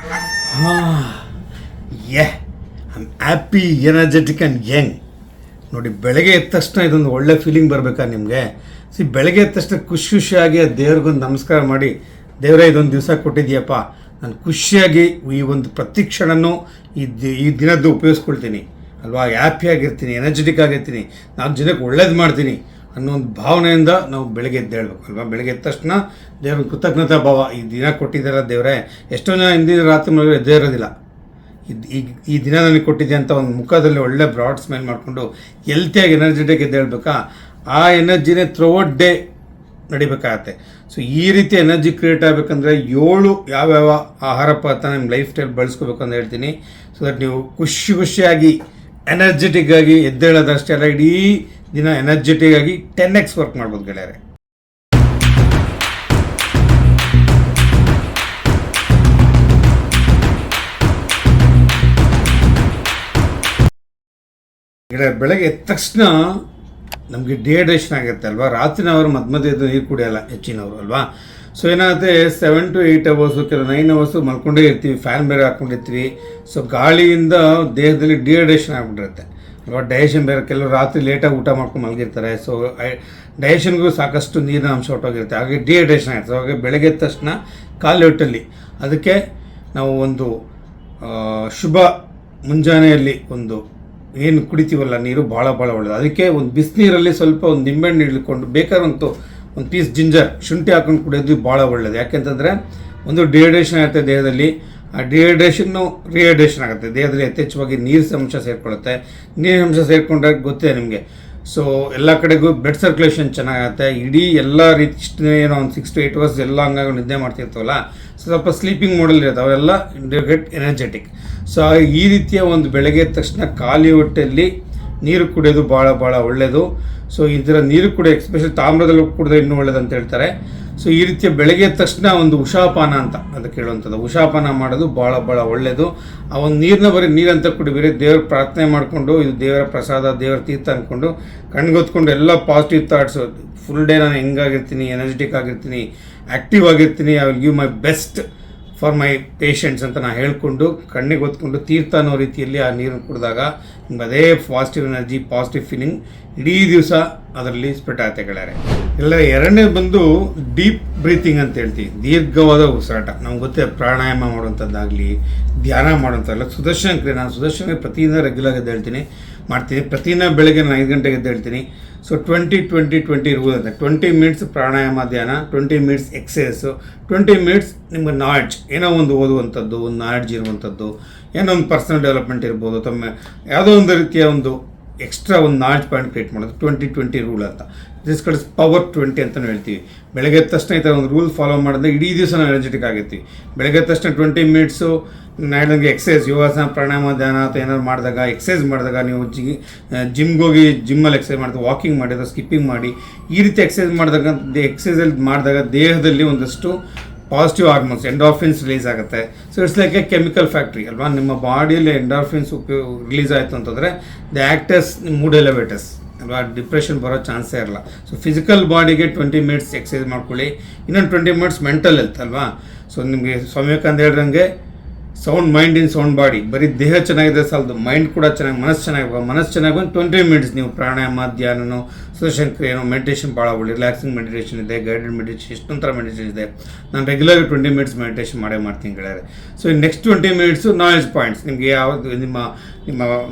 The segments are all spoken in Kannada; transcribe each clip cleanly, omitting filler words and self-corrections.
ಯೆ I'm happy energetic and Young. ನೋಡಿ, ಬೆಳಗ್ಗೆ ಎದ್ದ ತಕ್ಷಣ ಇದೊಂದು ಒಳ್ಳೆ ಫೀಲಿಂಗ್ ಬರಬೇಕಾ ನಿಮಗೆ? ಬೆಳಗ್ಗೆ ಎದ್ದ ತಕ್ಷಣ ಖುಷಿಯಾಗಿ ದೇವ್ರಿಗೊಂದು ನಮಸ್ಕಾರ ಮಾಡಿ, ದೇವರೇ ಇದೊಂದು ದಿವಸ ಕೊಟ್ಟಿದ್ಯಪ್ಪ, ನಾನು ಖುಷಿಯಾಗಿ ಈ ಒಂದು ಪ್ರತಿ ಕ್ಷಣನೂ ಈ ದಿನದ್ದು ಉಪಯೋಗಿಸ್ಕೊಳ್ತೀನಿ ಅಲ್ವಾ, ಹ್ಯಾಪಿಯಾಗಿರ್ತೀನಿ, ಎನರ್ಜೆಟಿಕ್ ಆಗಿರ್ತೀನಿ, 4 ಜನಕ್ಕೆ ಒಳ್ಳೇದು ಮಾಡ್ತೀನಿ ಅನ್ನೋ ಒಂದು ಭಾವನೆಯಿಂದ ನಾವು ಬೆಳಗ್ಗೆ ಎದ್ದೇಳಬೇಕು ಅಲ್ವಾ. ಬೆಳಗ್ಗೆ ಎದ್ದ ತಕ್ಷಣ ದೇವ್ರ ಕೃತಜ್ಞತಾ ಭಾವ, ಈ ದಿನ ಕೊಟ್ಟಿದ್ದಾರ ದೇವರೇ. ಎಷ್ಟೋ ಜನ ಹಿಂದಿನ ರಾತ್ರಿ ಮಲಗಿ ಎದ್ದೇ ಇರೋದಿಲ್ಲ. ಈ ದಿನ ನನಗೆ ಕೊಟ್ಟಿದ್ದೆ ಅಂತ ಒಂದು ಮುಖದಲ್ಲಿ ಒಳ್ಳೆ ಬ್ರಾಡ್ ಸ್ಮೈಲ್ ಮಾಡಿಕೊಂಡು ಹೆಲ್ತಿಯಾಗಿ ಎನರ್ಜೆಟಿಕ್ ಎದ್ದೇಳಬೇಕಾ, ಆ ಎನರ್ಜಿನೇ ಥ್ರೂಔಟ್ ಡೇ ನಡಿಬೇಕಾಗತ್ತೆ. ಸೊ ಈ ರೀತಿ ಎನರ್ಜಿ ಕ್ರಿಯೇಟ್ ಆಗಬೇಕಂದ್ರೆ 7 ಯಾವ್ಯಾವ ಆಹಾರ ಪದಾರ್ಥ ನಿಮ್ಮ ಲೈಫ್ ಸ್ಟೈಲ್ ಬಳಸ್ಕೋಬೇಕು ಅಂತ ಹೇಳ್ತೀನಿ. ಸೊ ದಟ್ ನೀವು ಖುಷಿಯಾಗಿ ಎನರ್ಜೆಟಿಕ್ ಆಗಿ ಎದ್ದೇಳೋದಷ್ಟೇ ಅಲ್ಲ, ಇಡೀ ದಿನ ಎನರ್ಜೆಟಿಕ್ ಆಗಿ 10x ವರ್ಕ್ ಮಾಡ್ಬೋದು ಗೆಳೆಯರೆ. ಬೆಳಗ್ಗೆ ಎದ್ದ ತಕ್ಷಣ ನಮಗೆ ಡಿಹೈಡ್ರೇಷನ್ ಆಗುತ್ತೆ ಅಲ್ವಾ. ರಾತ್ರಿನ ಅವರು ಮಧ್ಯೆ ನೀರು ಕುಡಿಯೋಲ್ಲ ಹೆಚ್ಚಿನವರು ಅಲ್ವಾ. ಸೊ ಏನಾಗುತ್ತೆ, 7 to 8 hours, ಕೆಲವು 9 hours ಮಲ್ಕೊಂಡೇ ಇರ್ತೀವಿ, ಫ್ಯಾನ್ ಬೇರೆ ಹಾಕ್ಕೊಂಡಿರ್ತೀವಿ. ಸೊ ಗಾಳಿಯಿಂದ ದೇಹದಲ್ಲಿ ಡಿಹೈಡ್ರೇಷನ್ ಆಗಿಬಿಟ್ಟಿರುತ್ತೆ ಅಲ್ವಾ. ಡೈಜೆಷನ್ ಬೇರೆ, ಕೆಲವರು ರಾತ್ರಿ ಲೇಟಾಗಿ ಊಟ ಮಾಡ್ಕೊಂಡು ಮಲಗಿರ್ತಾರೆ. ಸೊ ಡೈಜೆಷನ್ಗೂ ಸಾಕಷ್ಟು ನೀರಿನ ಅಂಶ ಹೊಟ್ಟೋಗಿರುತ್ತೆ, ಹಾಗೆ ಡಿಹೈಡ್ರೇಷನ್ ಆಗುತ್ತೆ. ಸೊ ಹಾಗೆ ಬೆಳಗ್ಗೆ ಎದ್ದ ತಕ್ಷಣ ಖಾಲಿ ಹೊಟ್ಟೆಯಲ್ಲಿ, ಅದಕ್ಕೆ ನಾವು ಒಂದು ಶುಭ ಮುಂಜಾನೆಯಲ್ಲಿ ಒಂದು ಏನು ಕುಡಿತೀವಲ್ಲ ನೀರು ಭಾಳ ಒಳ್ಳೆಯದು. ಅದಕ್ಕೆ ಒಂದು ಬಿಸಿನೀರಲ್ಲಿ ಸ್ವಲ್ಪ ಒಂದು ನಿಂಬೆಹಣ್ಣು ಇಳ್ಕೊಂಡು ಬೇಕಾದ್ರೆ ಒಂದು ಪೀಸ್ ಜಿಂಜರ್, ಶುಂಠಿ ಹಾಕೊಂಡು ಕುಡಿಯೋದು ಭಾಳ ಒಳ್ಳೆಯದು. ಯಾಕೆಂತಂದರೆ ಒಂದು ಡಿಹೈಡ್ರೇಷನ್ ಆಗುತ್ತೆ ದೇಹದಲ್ಲಿ, ಆ ಡಿಹೈಡ್ರೇಷನ್ನು ರಿಹೈಡ್ರೇಷನ್ ಆಗುತ್ತೆ, ದೇಹದಲ್ಲಿ ಯಥೇಚ್ಛವಾಗಿ ನೀರಿನ ಅಂಶ ಸೇರಿಕೊಳ್ಳುತ್ತೆ. ನೀರಿನ ಅಂಶ ಸೇರಿಕೊಂಡ್ರೆ ಗೊತ್ತೇ ನಿಮಗೆ. ಸೊ ಎಲ್ಲ ಕಡೆಗೂ ಬ್ಲಡ್ ಸರ್ಕ್ಯುಲೇಷನ್ ಚೆನ್ನಾಗುತ್ತೆ. ಇಡೀ ಎಲ್ಲ ರೀತಿ ಇಷ್ಟು ಏನೋ ಒಂದು 6 to 8 hours ಎಲ್ಲ ಹಂಗಾಗಿ ನಿದ್ದೆ ಮಾಡ್ತಿರ್ತಾವಲ್ಲ, ಸ್ವಲ್ಪ ಸ್ಲೀಪಿಂಗ್ ಮೋಡಲ್ಲಿ ಇರುತ್ತೆ, ಅವೆಲ್ಲ ಗೆಟ್ ಎನರ್ಜೆಟಿಕ್. ಸೊ ಈ ರೀತಿಯ ಒಂದು ಬೆಳಗ್ಗೆ ಎದ್ದ ತಕ್ಷಣ ಖಾಲಿ ಹೊಟ್ಟೆಯಲ್ಲಿ ನೀರು ಕುಡಿಯೋದು ಭಾಳ ಒಳ್ಳೆಯದು. ಸೊ ಈ ಥರ ನೀರು ಕುಡಿಯೋ, ಎಸ್ಪೆಷಲಿ ತಾಮ್ರದಲ್ಲಿ ಕುಡಿದ್ರೆ ಇನ್ನೂ ಒಳ್ಳೇದು ಅಂತ ಹೇಳ್ತಾರೆ. ಸೊ ಈ ರೀತಿಯ ಬೆಳಗ್ಗೆ ಎದ್ದ ತಕ್ಷಣ ಒಂದು ಉಷಾಪಾನ ಅಂತ ಅದಕ್ಕೆ ಹೇಳುವಂಥದ್ದು, ಉಷಾಪಾನ ಮಾಡೋದು ಭಾಳ ಒಳ್ಳೆಯದು. ಆ ಒಂದು ನೀರನ್ನ ಬರೀ ನೀರಂತ ಕುಡಿಬೇಡಿ, ದೇವ್ರ ಪ್ರಾರ್ಥನೆ ಮಾಡಿಕೊಂಡು, ಇದು ದೇವರ ಪ್ರಸಾದ, ದೇವರ ತೀರ್ಥ ಅಂದ್ಕೊಂಡು ಕಣ್ಗೊತ್ಕೊಂಡು ಎಲ್ಲ ಪಾಸಿಟಿವ್ ಥಾಟ್ಸು, ಫುಲ್ ಡೇ ನಾನು ಹೆಂಗಾಗಿರ್ತೀನಿ, ಎನರ್ಜೆಟಿಕ್ ಆಗಿರ್ತೀನಿ, ಆ್ಯಕ್ಟಿವ್ ಆಗಿರ್ತೀನಿ, I will give my best for my patients ಅಂತ ನಾನು ಹೇಳ್ಕೊಂಡು ಕಣ್ಣಿಗೆ ಹೊತ್ಕೊಂಡು ತೀರ್ಥ ಅನ್ನೋ ರೀತಿಯಲ್ಲಿ ಆ ನೀರನ್ನು ಕುಡಿದಾಗ ನಿಮ್ಗೆ ಅದೇ ಪಾಸಿಟಿವ್ ಎನರ್ಜಿ, ಪಾಸಿಟಿವ್ ಫೀಲಿಂಗ್ ಇಡೀ ದಿವಸ ಅದರಲ್ಲಿ ಸ್ಪ್ರೆಡ್ ಆಗುತ್ತೆ ಗೆಳೆಯರೆ. ಎಲ್ಲ ಎರಡನೇ ಬಂದು ಡೀಪ್ ಬ್ರೀತಿಂಗ್ ಅಂತ ಹೇಳ್ತೀವಿ, ದೀರ್ಘವಾದ ಉಸಿರಾಟ. ನಮ್ಗೆ ಗೊತ್ತೇ, ಪ್ರಾಣಾಯಾಮ ಮಾಡುವಂಥದ್ದಾಗಲಿ, ಧ್ಯಾನ ಮಾಡುವಂಥದ್ದಲ್ಲ, ಸುದರ್ಶನ ಕ್ರಿಯೆ. ನಾನು ಸುದರ್ಶನ ಪ್ರತಿದಿನ ರೆಗ್ಯುಲರ್ ಮಾಡ್ತೀನಿ. ಪ್ರತಿದಿನ ಬೆಳಗ್ಗೆ ನಾನು 5 ಗಂಟೆಗೆ ಎದ್ದೇಳ್ತೀನಿ. ಸೊ 20-20-20 ಇರ್ಬೋದಂತೆ. 20 minutes ಪ್ರಾಣಾಯಾಮ ಧ್ಯಾನ, 20 minutes ಎಕ್ಸಸೈಸು, 20 minutes ನಿಮ್ಮ ನಾಲೆಡ್ಜ್, ಏನೋ ಒಂದು ಓದುವಂಥದ್ದು, ಒಂದು ನಾಲೆಡ್ಜ್ ಇರುವಂಥದ್ದು, ಏನೋ ಒಂದು ಪರ್ಸನಲ್ ಡೆವಲಪ್ಮೆಂಟ್ ಇರ್ಬೋದು, ತಮ್ಮ ಯಾವುದೋ ಒಂದು ರೀತಿಯ ಒಂದು ಎಕ್ಸ್ಟ್ರಾ ಒಂದು ನಾಲೆಡ್ಜ್ ಪಾಯಿಂಟ್ ಕ್ರಿಯೇಟ್ ಮಾಡೋದು. 20-20 ರೂಲ್ ಅಂತ, ದಿಸ್ ಕಡೆ ಪವರ್ 20 ಅಂತಲೂ ಹೇಳ್ತೀವಿ. ಬೆಳಗ್ಗೆ ಎದ್ದ ತಕ್ಷಣ ಈ ಥರ ಒಂದು ರೂಲ್ ಫಾಲೋ ಮಾಡಿದ್ರೆ ಇಡೀ ದಿವಸ ನಾವು ಎನರ್ಜೆಟಿಕ್ ಆಗಿರ್ತೀವಿ. ಬೆಳಗ್ಗೆ ಎದ್ದ ತಕ್ಷಣ 20 minutes ನಾಳೆ ಎಕ್ಸಸೈಸ್, ಯೋಗಾಸನ, ಪ್ರಾಣಾಯಾಮ, ಧ್ಯಾನ ಅಥವಾ ಏನಾದ್ರು ಮಾಡಿದಾಗ, ಎಕ್ಸಸೈಸ್ ಮಾಡಿದಾಗ, ನೀವು ಜಿಮ್ಗೆ ಹೋಗಿ ಜಿಮ್ಮಲ್ಲಿ ಎಕ್ಸಸೈಸ್ ಮಾಡಿದಾಗ, ವಾಕಿಂಗ್ ಮಾಡಿ ಅಥವಾ ಸ್ಕಿಪ್ಪಿಂಗ್ ಮಾಡಿ, ಈ ರೀತಿ ಎಕ್ಸಸೈಸ್ ಮಾಡಿದಾಗ ದೇಹದಲ್ಲಿ ಒಂದಷ್ಟು ಪಾಸಿಟಿವ್ ಹಾರ್ಮೋನ್ಸ್, ಎಂಡಾರ್ಫಿನ್ಸ್ ರಿಲೀಸ್ ಆಗುತ್ತೆ. So it's like A chemical factory ಅಲ್ವಾ. ನಿಮ್ಮ ಬಾಡಿಯಲ್ಲಿ ಎಂಡಾರ್ಫಿನ್ಸ್ ರಿಲೀಸ್ ಆಯಿತು ಅಂತಂದರೆ ದ ಆ್ಯಕ್ಟರ್ಸ್ ಮೂಡ್ ಎಲಿವೇಟರ್ಸ್ ಅಲ್ವಾ, ಡಿಪ್ರೆಷನ್ ಬರೋ ಚಾನ್ಸೇ ಇರಲ್ಲ. ಸೊ ಫಿಸಿಕಲ್ ಬಾಡಿಗೆ 20 minutes ಎಕ್ಸಸೈಸ್ ಮಾಡ್ಕೊಳ್ಳಿ, ಇನ್ನೊಂದು 20 minutes ಮೆಂಟಲ್ ಹೆಲ್ತ್ ಅಲ್ವಾ. ಸೊ ನಿಮಗೆ ಸ್ವಾಮಿ ವಿವೇಕಾನಂದ ಹೇಳ್ದಂಗೆ sound mind in sound body, ಬರೀ ದೇಹ ಚೆನ್ನಾಗಿದೆ ಸಾಲದು, ಮೈಂಡ್ ಕೂಡ ಚೆನ್ನಾಗಿ, ಮನಸ್ಸು ಚೆನ್ನಾಗಿ ಒಂದು 20 minutes ನೀವು ಪ್ರಾಣಾಯಾಮ, ಧ್ಯಾನನೋ, ಸುದರ್ಶನ ಕ್ರಿಯೆನೋ, ಮೆಡಿಟೇಷನ್ ಭಾಳ ಒಳ್ಳೆ, ರಿಲ್ಯಾಕ್ಸಿಂಗ್ ಮೆಡಿಟೇಷನ್ ಇದೆ, ಗೈಡೆಡ್ ಮೆಡಿಟೇಷನ್, ಎಷ್ಟೊಂಥರ ಮೆಡಿಟೇಷನ್ ಇದೆ. ನಾನು ರೆಗ್ಯುಲರ್ 20 minutes ಮೆಡಿಟೇಷನ್ ಮಾಡ್ತೀನಿ ಗೆಳೆಯರೆ. So next 20 minutes knowledge points, ನಿಮಗೆ ಯಾವುದು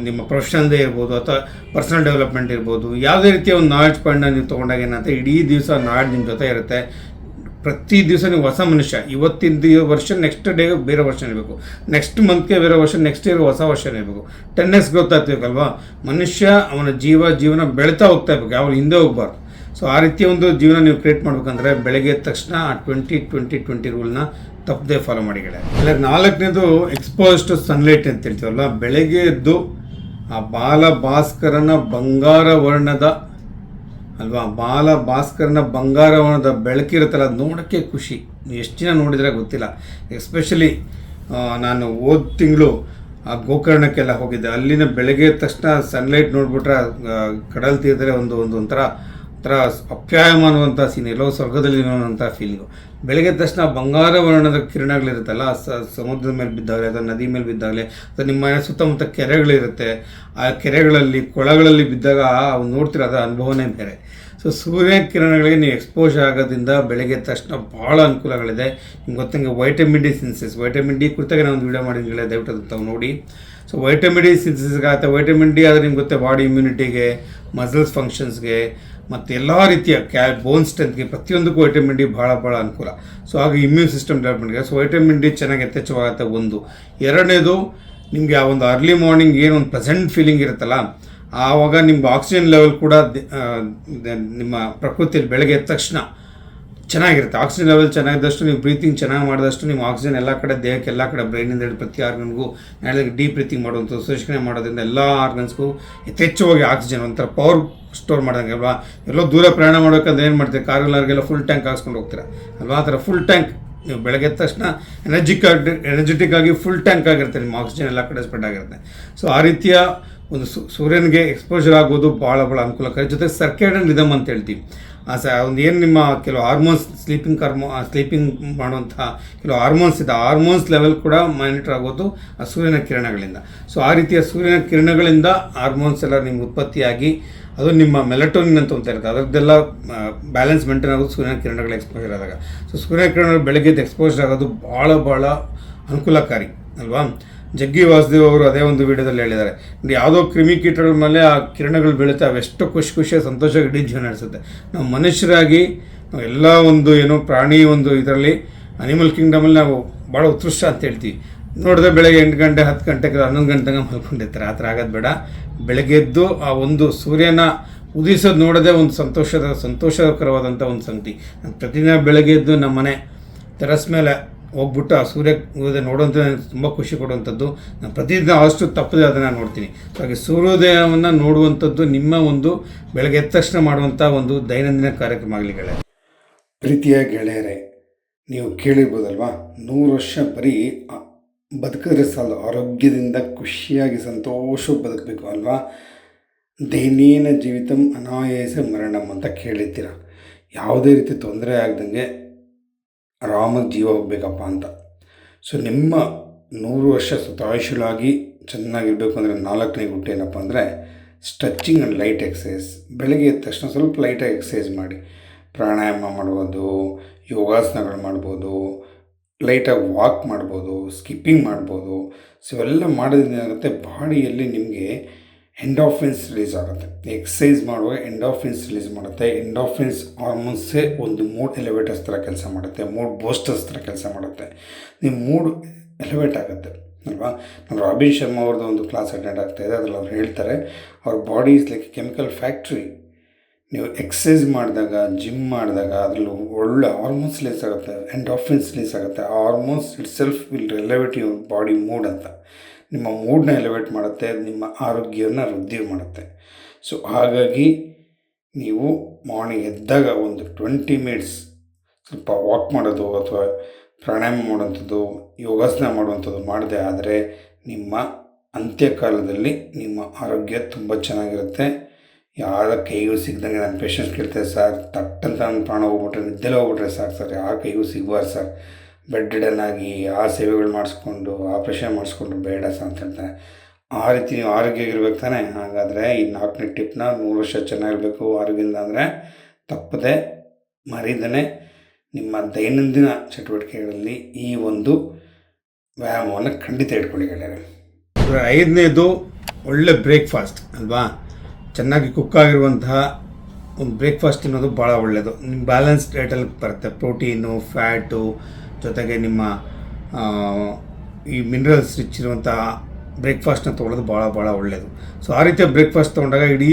ನಿಮ್ಮ ಪ್ರೊಫೆಷನ್ದೇ ಇರ್ಬೋದು ಅಥವಾ ಪರ್ಸನಲ್ ಡೆವಲಪ್ಮೆಂಟ್ ಇರ್ಬೋದು, ಯಾವುದೇ ರೀತಿಯ ಒಂದು ನಾಲೆಜ್ ಪಾಯಿಂಟ್ನ ನೀವು ತೊಗೊಂಡಾಗ ಏನಂತ ಇಡೀ ದಿವಸ ನಾಲೆಜ್ ನಿಮ್ಮ ಜೊತೆ ಇರುತ್ತೆ. ಪ್ರತಿ ದಿವಸ ನೀವು ಹೊಸ ಮನುಷ್ಯ, ಇವತ್ತಿನ ವರ್ಷ ನೆಕ್ಸ್ಟ್ ಡೇಗೆ ಬೇರೆ ವರ್ಷನ್ ಇರಬೇಕು, ನೆಕ್ಸ್ಟ್ ಮಂತ್ಗೆ ಬೇರೆ ವರ್ಷ, ನೆಕ್ಸ್ಟ್ ಇಯರ್ಗೆ ಹೊಸ ವರ್ಷನ್ ಇರಬೇಕು. 10x ಗೊತ್ತಾಗ್ತಿರ್ಬೇಕಲ್ವಾ. ಮನುಷ್ಯ ಅವನ ಜೀವನ ಬೆಳೀತಾ ಹೋಗ್ತಾ ಇರಬೇಕು, ಯಾವ ಹಿಂದೆ ಹೋಗ್ಬಾರ್ದು. ಸೊ ಆ ರೀತಿಯ ಒಂದು ಜೀವನ ನೀವು ಕ್ರಿಯೇಟ್ ಮಾಡ್ಬೇಕಂದ್ರೆ ಬೆಳಗ್ಗೆ ಎದ್ದ ತಕ್ಷಣ ಆ 20-20-20 ರೂಲ್ನ ತಪ್ಪದೇ ಫಾಲೋ ಮಾಡಿ ಗೆಳೆಯ. ಇಲ್ಲ 4ನೇದು ಎಕ್ಸ್ಪೋಸ್ ಟು ಸನ್ಲೈಟ್ ಅಂತ ಹೇಳ್ತೀವಲ್ಲ. ಬೆಳಗ್ಗೆ ಎದ್ದು ಆ ಭಾಸ್ಕರನ ಬಂಗಾರ ವರ್ಣದ ಬೆಳಕಿರುತ್ತಲ್ಲ, ಅದು ನೋಡೋಕ್ಕೆ ಖುಷಿ. ನೀವು ಎಷ್ಟು ಜನ ನೋಡಿದರೆ ಗೊತ್ತಿಲ್ಲ. ಎಸ್ಪೆಷಲಿ ನಾನು ಹೋದ ತಿಂಗಳು ಆ ಗೋಕರ್ಣಕ್ಕೆಲ್ಲ ಹೋಗಿದ್ದೆ. ಅಲ್ಲಿನ ಬೆಳಗ್ಗೆ ತಕ್ಷಣ ಸನ್ಲೈಟ್ ನೋಡ್ಬಿಟ್ರೆ ಕಡಲ್ ತೀರದಲ್ಲಿ ಒಂಥರ ಒಂಥರ ಅಪ್ಯಾಯಮಾನುವಂಥ ಸೀನ್, ಎಲ್ಲೋ ಸ್ವರ್ಗದಲ್ಲಿ ಇರುವಂಥ ಫೀಲಿಂಗು. ಬೆಳಗ್ಗೆ ಎದ್ದ ತಕ್ಷಣ ಬಂಗಾರ ವರ್ಣದ ಕಿರಣಗಳಿರುತ್ತಲ್ಲ, ಸಮುದ್ರದ ಮೇಲೆ ಬಿದ್ದಾಗಲೇ ಅಥವಾ ನದಿ ಮೇಲೆ ಬಿದ್ದಾಗಲೇ ಅಥವಾ ನಿಮ್ಮ ಮನೆ ಸುತ್ತಮುತ್ತ ಕೆರೆಗಳಿರುತ್ತೆ, ಆ ಕೆರೆಗಳಲ್ಲಿ ಕೊಳಗಳಲ್ಲಿ ಬಿದ್ದಾಗ ನೋಡ್ತಿರೋ ಅದರ ಅನುಭವನೇ ಬೇರೆ. ಸೊ ಸೂರ್ಯ ಕಿರಣಗಳಿಗೆ ನೀವು ಎಕ್ಸ್ಪೋಜ್ ಆಗೋದ್ರಿಂದ ಬೆಳಗ್ಗೆ ಎದ್ದ ತಕ್ಷಣ ಭಾಳ ಅನುಕೂಲಗಳಿದೆ. ನಿಮ್ಗೆ ಗೊತ್ತಂಗೆ ವೈಟಮಿನ್ ಡಿ ಸಿನ್ಸಸ್, ವೈಟಮಿನ್ ಡಿ ಕುರಿತಾಗ ನಾನು ಒಂದು ವೀಡಿಯೋ ಮಾಡಿದ್ದೀನಿ, ದಯವಿಟ್ಟು ಅದು ತಾವು ನೋಡಿ. ಸೊ ವೈಟಮಿನ್ ಡಿ ಸಿನ್ಸಸ್ಗೆ ಆಗುತ್ತೆ. ವೈಟಮಿನ್ ಡಿ ಆದರೆ ನಿಮ್ಗೆ ಗೊತ್ತೆ ಬಾಡಿ ಇಮ್ಯುನಿಟಿಗೆ, ಮಸಲ್ಸ್ ಫಂಕ್ಷನ್ಸ್ಗೆ ಮತ್ತು ಎಲ್ಲ ರೀತಿಯ ಬೋನ್ ಸ್ಟ್ರೆಂತ್ಗೆ ಪ್ರತಿಯೊಂದಕ್ಕೂ ವೈಟಮಿನ್ ಡಿ ಭಾಳ ಭಾಳ ಅನುಕೂಲ. ಸೊ ಹಾಗೆ ಇಮ್ಯೂನ್ ಸಿಸ್ಟಮ್ ಡೆವಲಪ್ಮೆಂಟ್ಗೆ ಸೊ ವೈಟಮಿನ್ ಡಿ ಚೆನ್ನಾಗಿ ಯಥೇಚ್ಛವಾಗುತ್ತೆ ಒಂದು. ಎರಡನೇದು, ನಿಮಗೆ ಆ ಒಂದು ಅರ್ಲಿ ಮಾರ್ನಿಂಗ್ ಏನು ಒಂದು ಪ್ರೆಸೆಂಟ್ ಫೀಲಿಂಗ್ ಇರುತ್ತಲ್ಲ, ಆವಾಗ ನಿಮ್ಗೆ ಆಕ್ಸಿಜನ್ ಲೆವೆಲ್ ಕೂಡ ನಿಮ್ಮ ಪ್ರಕೃತಿಯಲ್ಲಿ ಬೆಳಗ್ಗೆ ಎದ್ದ ತಕ್ಷಣ ಚೆನ್ನಾಗಿರುತ್ತೆ. ಆಕ್ಸಿಜನ್ ಲೆವೆಲ್ ಚೆನ್ನಾಗಿದ್ದಷ್ಟು ನೀವು ಬ್ರೀತಿಂಗ್ ಚೆನ್ನಾಗಿ ಮಾಡಿದಷ್ಟು ನಿಮ್ಮ ಆಕ್ಸಿಜನ್ ಎಲ್ಲ ಕಡೆ ದೇಹಕ್ಕೆ ಎಲ್ಲ ಕಡೆ ಬ್ರೈನಿಂದ ಹಿಡಿದು ಪ್ರತಿ ಆರ್ಗನ್ಗೂ ಹೇಳಿದಾಗ ಡೀಪ್ ಬ್ರೀತಿಂಗ್ ಮಾಡುವಂಥದ್ದು, ಶೋಷಣೆ ಮಾಡೋದ್ರಿಂದ ಎಲ್ಲ ಆರ್ಗನ್ಸ್ಗೂ ಯಥೇಚ್ಛವಾಗಿ ಆಕ್ಸಿಜನ್ ಒಂಥರ ಪವರ್ ಸ್ಟೋರ್ ಮಾಡ್ದಂಗೆ ಅಲ್ವಾ. ಎಲ್ಲೋ ದೂರ ಪ್ರಯಾಣ ಮಾಡೋಕ್ಕಂದ್ರೆ ಏನು ಮಾಡ್ತೀವಿ, ಕಾರ್ಗಳಾರಿಗೆಲ್ಲ ಫುಲ್ ಟ್ಯಾಂಕ್ ಹಾಕ್ಸ್ಕೊಂಡು ಹೋಗ್ತೀರಾ ಅಲ್ವಾ. ಆ ಥರ ಫುಲ್ ಟ್ಯಾಂಕ್ ನೀವು ಬೆಳಗ್ಗೆ ಎದ್ದ ತಕ್ಷಣ ಎನರ್ಜೆಟಿಕ್ ಆಗಿ ಫುಲ್ ಟ್ಯಾಂಕ್ ಆಗಿರುತ್ತೆ, ನಿಮ್ಮ ಆಕ್ಸಿಜನ್ ಎಲ್ಲ ಕಡೆ ಸ್ಪ್ರೆಡ್ ಆಗಿರುತ್ತೆ. ಸೊ ಆ ರೀತಿಯ ಒಂದು ಸೂರ್ಯನಿಗೆ ಎಕ್ಸ್ಪೋಜರ್ ಆಗೋದು ಭಾಳ ಭಾಳ ಅನುಕೂಲಕಾರಿ. ಜೊತೆ ಸರ್ಕೇಡನ್ ರಿದಮ್ ಅಂತ ಹೇಳ್ತೀವಿ. ಒಂದು ಏನು ನಿಮ್ಮ ಕೆಲವು ಹಾರ್ಮೋನ್ಸ್ ಸ್ಲೀಪಿಂಗ್ ಮಾಡುವಂಥ ಕೆಲವು ಹಾರ್ಮೋನ್ಸ್ ಇದೆ, ಹಾರ್ಮೋನ್ಸ್ ಲೆವೆಲ್ ಕೂಡ ಮಾನಿಟರ್ ಆಗೋದು ಆ ಸೂರ್ಯನ ಕಿರಣಗಳಿಂದ. ಸೊ ಆ ರೀತಿಯ ಸೂರ್ಯನ ಕಿರಣಗಳಿಂದ ಹಾರ್ಮೋನ್ಸ್ ಎಲ್ಲ ನಿಮ್ಗೆ ಉತ್ಪತ್ತಿಯಾಗಿ ಅದು ನಿಮ್ಮ ಮೆಲಟೋನಿನ್ ಅಂತ ಇರುತ್ತೆ, ಅದರದ್ದೆಲ್ಲ ಬ್ಯಾಲೆನ್ಸ್ ಮೇಂಟೈನ್ ಆಗೋದು ಸೂರ್ಯನ ಕಿರಣಗಳ ಎಕ್ಸ್ಪೋಜರ್ ಆದಾಗ. ಸೊ ಸೂರ್ಯನ ಕಿರಣಗಳು ಬೆಳಗ್ಗೆ ಎಕ್ಸ್ಪೋಜರ್ ಆಗೋದು ಭಾಳ ಭಾಳ ಅನುಕೂಲಕಾರಿ ಅಲ್ವಾ. ಜಗ್ಗಿ ವಾಸುದೇವ್ ಅವರು ಅದೇ ಒಂದು ವಿಡಿಯೋದಲ್ಲಿ ಹೇಳಿದ್ದಾರೆ, ಯಾವುದೋ ಕ್ರಿಮಿಕೀಟಗಳ ಮೇಲೆ ಆ ಕಿರಣಗಳು ಬೀಳುತ್ತೆ, ಅವೆಷ್ಟು ಖುಷಿಯ ಸಂತೋಷ ಇಡೀ ಜೀವನ ನಡೆಸುತ್ತೆ. ನಾವು ಮನುಷ್ಯರಾಗಿ ನಾವು ಎಲ್ಲ ಒಂದು ಏನೋ ಪ್ರಾಣಿ ಒಂದು ಇದರಲ್ಲಿ ಅನಿಮಲ್ ಕಿಂಗ್ಡಮಲ್ಲಿ ನಾವು ಭಾಳ ಉತ್ಕೃಷ್ಟ ಅಂತ ಹೇಳ್ತೀವಿ. ನೋಡಿದ್ರೆ ಬೆಳಗ್ಗೆ 8 ಗಂಟೆ 10 ಗಂಟೆಗೆ 11 ಗಂಟೆಗೆ ಮಲ್ಕೊಂಡಿರ್ತಾರೆ. ಆ ಥರ ಆಗೋದು ಬೇಡ. ಬೆಳಗ್ಗೆ ಎದ್ದು ಆ ಒಂದು ಸೂರ್ಯನ ಉದಿಸೋದು ನೋಡೋದೇ ಒಂದು ಸಂತೋಷಕರವಾದಂಥ ಒಂದು ಸಂಗತಿ. ನಾನು ಪ್ರತಿದಿನ ಬೆಳಗ್ಗೆ ಎದ್ದು ನಮ್ಮ ಮನೆ ಟೆರಸ್ ಮೇಲೆ ಹೋಗ್ಬಿಟ್ಟು ಆ ಸೂರ್ಯ ಉದಯ ನೋಡುವಂಥ ತುಂಬ ಖುಷಿ ಕೊಡುವಂಥದ್ದು. ನಾನು ಪ್ರತಿದಿನ ಅಷ್ಟು ತಪ್ಪದೆ ಅದನ್ನು ನೋಡ್ತೀನಿ. ಹಾಗೆ ಸೂರ್ಯೋದಯವನ್ನು ನೋಡುವಂಥದ್ದು ನಿಮ್ಮ ಒಂದು ಬೆಳಗ್ಗೆ ಎದ್ದ ತಕ್ಷಣ ಮಾಡುವಂಥ ಒಂದು ದೈನಂದಿನ ಕಾರ್ಯಕ್ರಮ ಆಗಲಿ ಗೆಳೆಯ. ಪ್ರೀತಿಯ ಗೆಳೆಯರೇ, ನೀವು ಕೇಳಿರ್ಬೋದಲ್ವಾ, 100 ವರ್ಷ ಬರೀ ಬದುಕಿದ್ರೆ ಸಾಲು, ಆರೋಗ್ಯದಿಂದ ಖುಷಿಯಾಗಿ ಸಂತೋಷವಾಗಿ ಬದುಕಬೇಕು ಅಲ್ವಾ. ದೈನೇನ ಜೀವಿತಂ ಅನಾಯಾಸ ಮರಣಂ ಅಂತ ಕೇಳಿರ್ತೀರ. ಯಾವುದೇ ರೀತಿ ತೊಂದರೆ ಆಗ್ದಂಗೆ ಆರಾಮಾಗಿ ಜೀವ ಹೋಗ್ಬೇಕಪ್ಪ ಅಂತ. ಸೊ ನಿಮ್ಮ 100 ವರ್ಷ ಸುತಾಯುಷಲಾಗಿ ಚೆನ್ನಾಗಿರಬೇಕು ಅಂದರೆ 4ನೇ ಗುಟ್ಟು ಏನಪ್ಪ ಅಂದರೆ ಸ್ಟ್ರೆಚಿಂಗ್ ಆ್ಯಂಡ್ ಲೈಟ್ ಎಕ್ಸಸೈಸ್. ಬೆಳಗ್ಗೆ ಎದ್ದ ತಕ್ಷಣ ಸ್ವಲ್ಪ ಲೈಟಾಗಿ ಎಕ್ಸಸೈಸ್ ಮಾಡಿ, ಪ್ರಾಣಾಯಾಮ ಮಾಡ್ಬೋದು, ಯೋಗಾಸನಗಳು ಮಾಡ್ಬೋದು, ಲೈಟಾಗಿ ವಾಕ್ ಮಾಡ್ಬೋದು, ಸ್ಕಿಪ್ಪಿಂಗ್ ಮಾಡ್ಬೋದು. ಸೊ ಇವೆಲ್ಲ ಮಾಡೋದ್ರಿಂದ ಏನಾಗುತ್ತೆ, ಬಾಡಿಯಲ್ಲಿ ನಿಮಗೆ ಎಂಡಾರ್ಫಿನ್ಸ್ ರಿಲೀಸ್ ಆಗುತ್ತೆ. ಎಕ್ಸಸೈಸ್ ಮಾಡುವಾಗ ಎಂಡಾರ್ಫಿನ್ಸ್ ರಿಲೀಸ್ ಮಾಡುತ್ತೆ. ಎಂಡಾರ್ಫಿನ್ಸ್ ಹಾರ್ಮೋನ್ಸೇ ಒಂದು ಮೂಡ್ ಎಲಿವೇಟರ್ಸ್ ಥರ ಕೆಲಸ ಮಾಡುತ್ತೆ, ಮೂಡ್ ಬೂಸ್ಟರ್ಸ್ ಥರ ಕೆಲಸ ಮಾಡುತ್ತೆ. ನಿಮ್ಮ ಮೂಡ್ ಎಲಿವೇಟ್ ಆಗುತ್ತೆ ಅಲ್ವಾ. ನಾನು ರಾಬಿನ್ ಶರ್ಮಾ ಅವ್ರದ್ದು ಒಂದು ಕ್ಲಾಸ್ ಅಟೆಂಡ್ ಆಗ್ತಾಯಿದೆ, ಅದರಲ್ಲಿ ಅವ್ರು ಹೇಳ್ತಾರೆ, ಅವ್ರ body is like chemical factory. ನೀವು ಎಕ್ಸಸೈಸ್ ಮಾಡಿದಾಗ, ಜಿಮ್ ಮಾಡಿದಾಗ ಅದರಲ್ಲಿ ಒಳ್ಳೆ ಹಾರ್ಮೋನ್ಸ್ ರಿಲೀಸ್ ಆಗುತ್ತೆ, ಎಂಡಾರ್ಫಿನ್ಸ್ ರಿಲೀಸ್ ಆಗುತ್ತೆ. ಆ hormones it self will elevate your body mood ಅಂತ. ನಿಮ್ಮ ಮೂಡನ್ನ ಎಲಿವೇಟ್ ಮಾಡುತ್ತೆ, ನಿಮ್ಮ ಆರೋಗ್ಯವನ್ನು ವೃದ್ಧಿ ಮಾಡುತ್ತೆ. ಸೊ ಹಾಗಾಗಿ ನೀವು ಮಾರ್ನಿಂಗ್ ಎದ್ದಾಗ ಒಂದು 20 ಮಿನಿಟ್ಸ್ ಸ್ವಲ್ಪ ವಾಕ್ ಮಾಡೋದು ಅಥವಾ ಪ್ರಾಣಾಯಾಮ ಮಾಡುವಂಥದ್ದು, ಯೋಗಾಸನ ಮಾಡುವಂಥದ್ದು ಮಾಡದೆ ಆದರೆ ನಿಮ್ಮ ಅಂತ್ಯಕಾಲದಲ್ಲಿ ನಿಮ್ಮ ಆರೋಗ್ಯ ತುಂಬ ಚೆನ್ನಾಗಿರುತ್ತೆ. ಯಾರ ಕೈಗೂ ಸಿಗ್ದಂಗೆ ನನ್ನ ಪೇಷಂಟ್ಸ್ ಕೇಳ್ತಾರೆ, ಸರ್ ತಟ್ಟಂತ ನನ್ನ ಪ್ರಾಣ ಹೋಗ್ಬಿಟ್ರೆ, ನಿದ್ದೆಲ್ಲ ಹೋಗ್ಬಿಟ್ರೆ ಸಾಕು ಸರ್, ಯಾರ ಕೈಗೂ ಸಿಗಬಾರ್ದು ಸರ್, ಬೆಡ್ ರಿಡನ್ ಆಗಿ ಆ ಸೇವೆಗಳು ಮಾಡಿಸ್ಕೊಂಡು ಆಪ್ರೇಷನ್ ಮಾಡಿಸ್ಕೊಂಡು ಬೇಡ ಸರ್ ಅಂತ ಹೇಳ್ತಾರೆ. ಆ ರೀತಿ ನೀವು ಆರೋಗ್ಯವಾಗಿರ್ಬೇಕು ತಾನೆ. ಹಾಗಾದರೆ ಈ 4ನೇ ಟಿಪ್ನ 100 ವರ್ಷ ಚೆನ್ನಾಗಿರಬೇಕು ಆರೋಗ್ಯದಿಂದ ಅಂದರೆ ತಪ್ಪದೆ ಮರಿದನೆ ನಿಮ್ಮ ದೈನಂದಿನ ಚಟುವಟಿಕೆಗಳಲ್ಲಿ ಈ ಒಂದು ವ್ಯಾಯಾಮವನ್ನು ಖಂಡಿತ ಇಟ್ಕೊಳ್ಳಿ ಗೆಳೆಯರೆ. 5ನೇದು ಒಳ್ಳೆ ಬ್ರೇಕ್ಫಾಸ್ಟ್ ಅಲ್ವಾ. ಚೆನ್ನಾಗಿ ಕುಕ್ಕಾಗಿರುವಂತಹ ಒಂದು ಬ್ರೇಕ್ಫಾಸ್ಟ್ ತಿನ್ನೋದು ಭಾಳ ಒಳ್ಳೆಯದು. ನಿಮ್ಮ ಬ್ಯಾಲೆನ್ಸ್ ಡಯಟಲ್ಲಿ ಬರುತ್ತೆ. ಪ್ರೋಟೀನು, ಫ್ಯಾಟು ಜೊತೆಗೆ ನಿಮ್ಮ ಈ ಮಿನರಲ್ಸ್ ರಿಚ್ ಇರುವಂತಹ ಬ್ರೇಕ್ಫಾಸ್ಟ್ನ ತೊಗೊಳ್ಳೋದು ಭಾಳ ಭಾಳ ಒಳ್ಳೆಯದು. ಸೊ ಆ ರೀತಿಯ ಬ್ರೇಕ್ಫಾಸ್ಟ್ ತೊಗೊಂಡಾಗ ಇಡೀ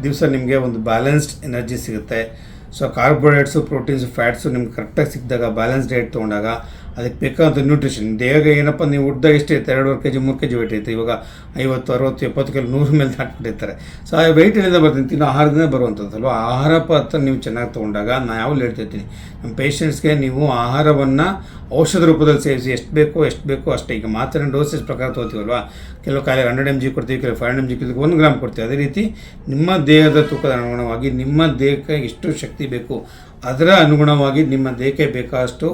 ದಿವಸ ನಿಮಗೆ ಒಂದು ಬ್ಯಾಲೆನ್ಸ್ಡ್ ಎನರ್ಜಿ ಸಿಗುತ್ತೆ. ಸೊ ಕಾರ್ಬೋಹೈಡ್ರೇಟ್ಸು, ಪ್ರೋಟೀನ್ಸು, ಫ್ಯಾಟ್ಸು ನಿಮ್ಗೆ ಕರೆಕ್ಟಾಗಿ ಸಿಕ್ಕಿದಾಗ, ಬ್ಯಾಲೆನ್ಸ್ ಡಯಟ್ ತೊಗೊಂಡಾಗ ಅದಕ್ಕೆ ಬೇಕಾದಂಥ ನ್ಯೂಟ್ರಿಷನ್ ದೇಹಕ್ಕೆ ಏನಪ್ಪ ನೀವು ಉದ್ದ ಎಷ್ಟು ಇರುತ್ತೆ 2.5 kg 3 kg ವೆಯ್ಟ್ ಇರುತ್ತೆ, ಇವಾಗ 50 60 70 kg 100 ಮೇಲೆ ಹಾಕ್ಬಿಟ್ಟಿರ್ತಾರೆ. ಸೊ ಆ ವೆಯ್ಟ್ ಎಲ್ಲಿಂದ ಬರ್ತೀನಿ, ತಿನ್ನೋ ಆಹಾರದಿಂದ ಬರುವಂಥದ್ದು ಅಲ್ವಾ. ಆಹಾರ ಪದಾರ್ಥ ನೀವು ಚೆನ್ನಾಗಿ ತೊಗೊಂಡಾಗ ನಾನು ಯಾವಾಗಲೂ ಹೇಳ್ತಿರ್ತೀನಿ ನಮ್ಮ ಪೇಷಂಟ್ಸ್ಗೆ, ನೀವು ಆಹಾರವನ್ನು ಔಷಧ ರೂಪದಲ್ಲಿ ಸೇವಿಸಿ, ಎಷ್ಟು ಬೇಕೋ ಅಷ್ಟೇ. ಈಗ ಮಾತ್ರ ಡೋಸೇಜ್ ಪ್ರಕಾರ ತೊಗೋತೀವಲ್ವಾ, ಕೆಲವು ಕಾಯಿಲೆ 100 mg ಕೊಡ್ತೀವಿ, ಕೆಲವು 500 mg ಕೊಡ್ತೀವಿ, 1 ಗ್ರಾಮ್ ಕೊಡ್ತೀವಿ. ಅದೇ ರೀತಿ ನಿಮ್ಮ ದೇಹದ ತೂಕದ ಅನುಗುಣವಾಗಿ ನಿಮ್ಮ ದೇಹಕ್ಕೆ ಎಷ್ಟು ಶಕ್ತಿ ಬೇಕು ಅದರ ಅನುಗುಣವಾಗಿ ನಿಮ್ಮ ದೇಹಕ್ಕೆ ಬೇಕಾದಷ್ಟು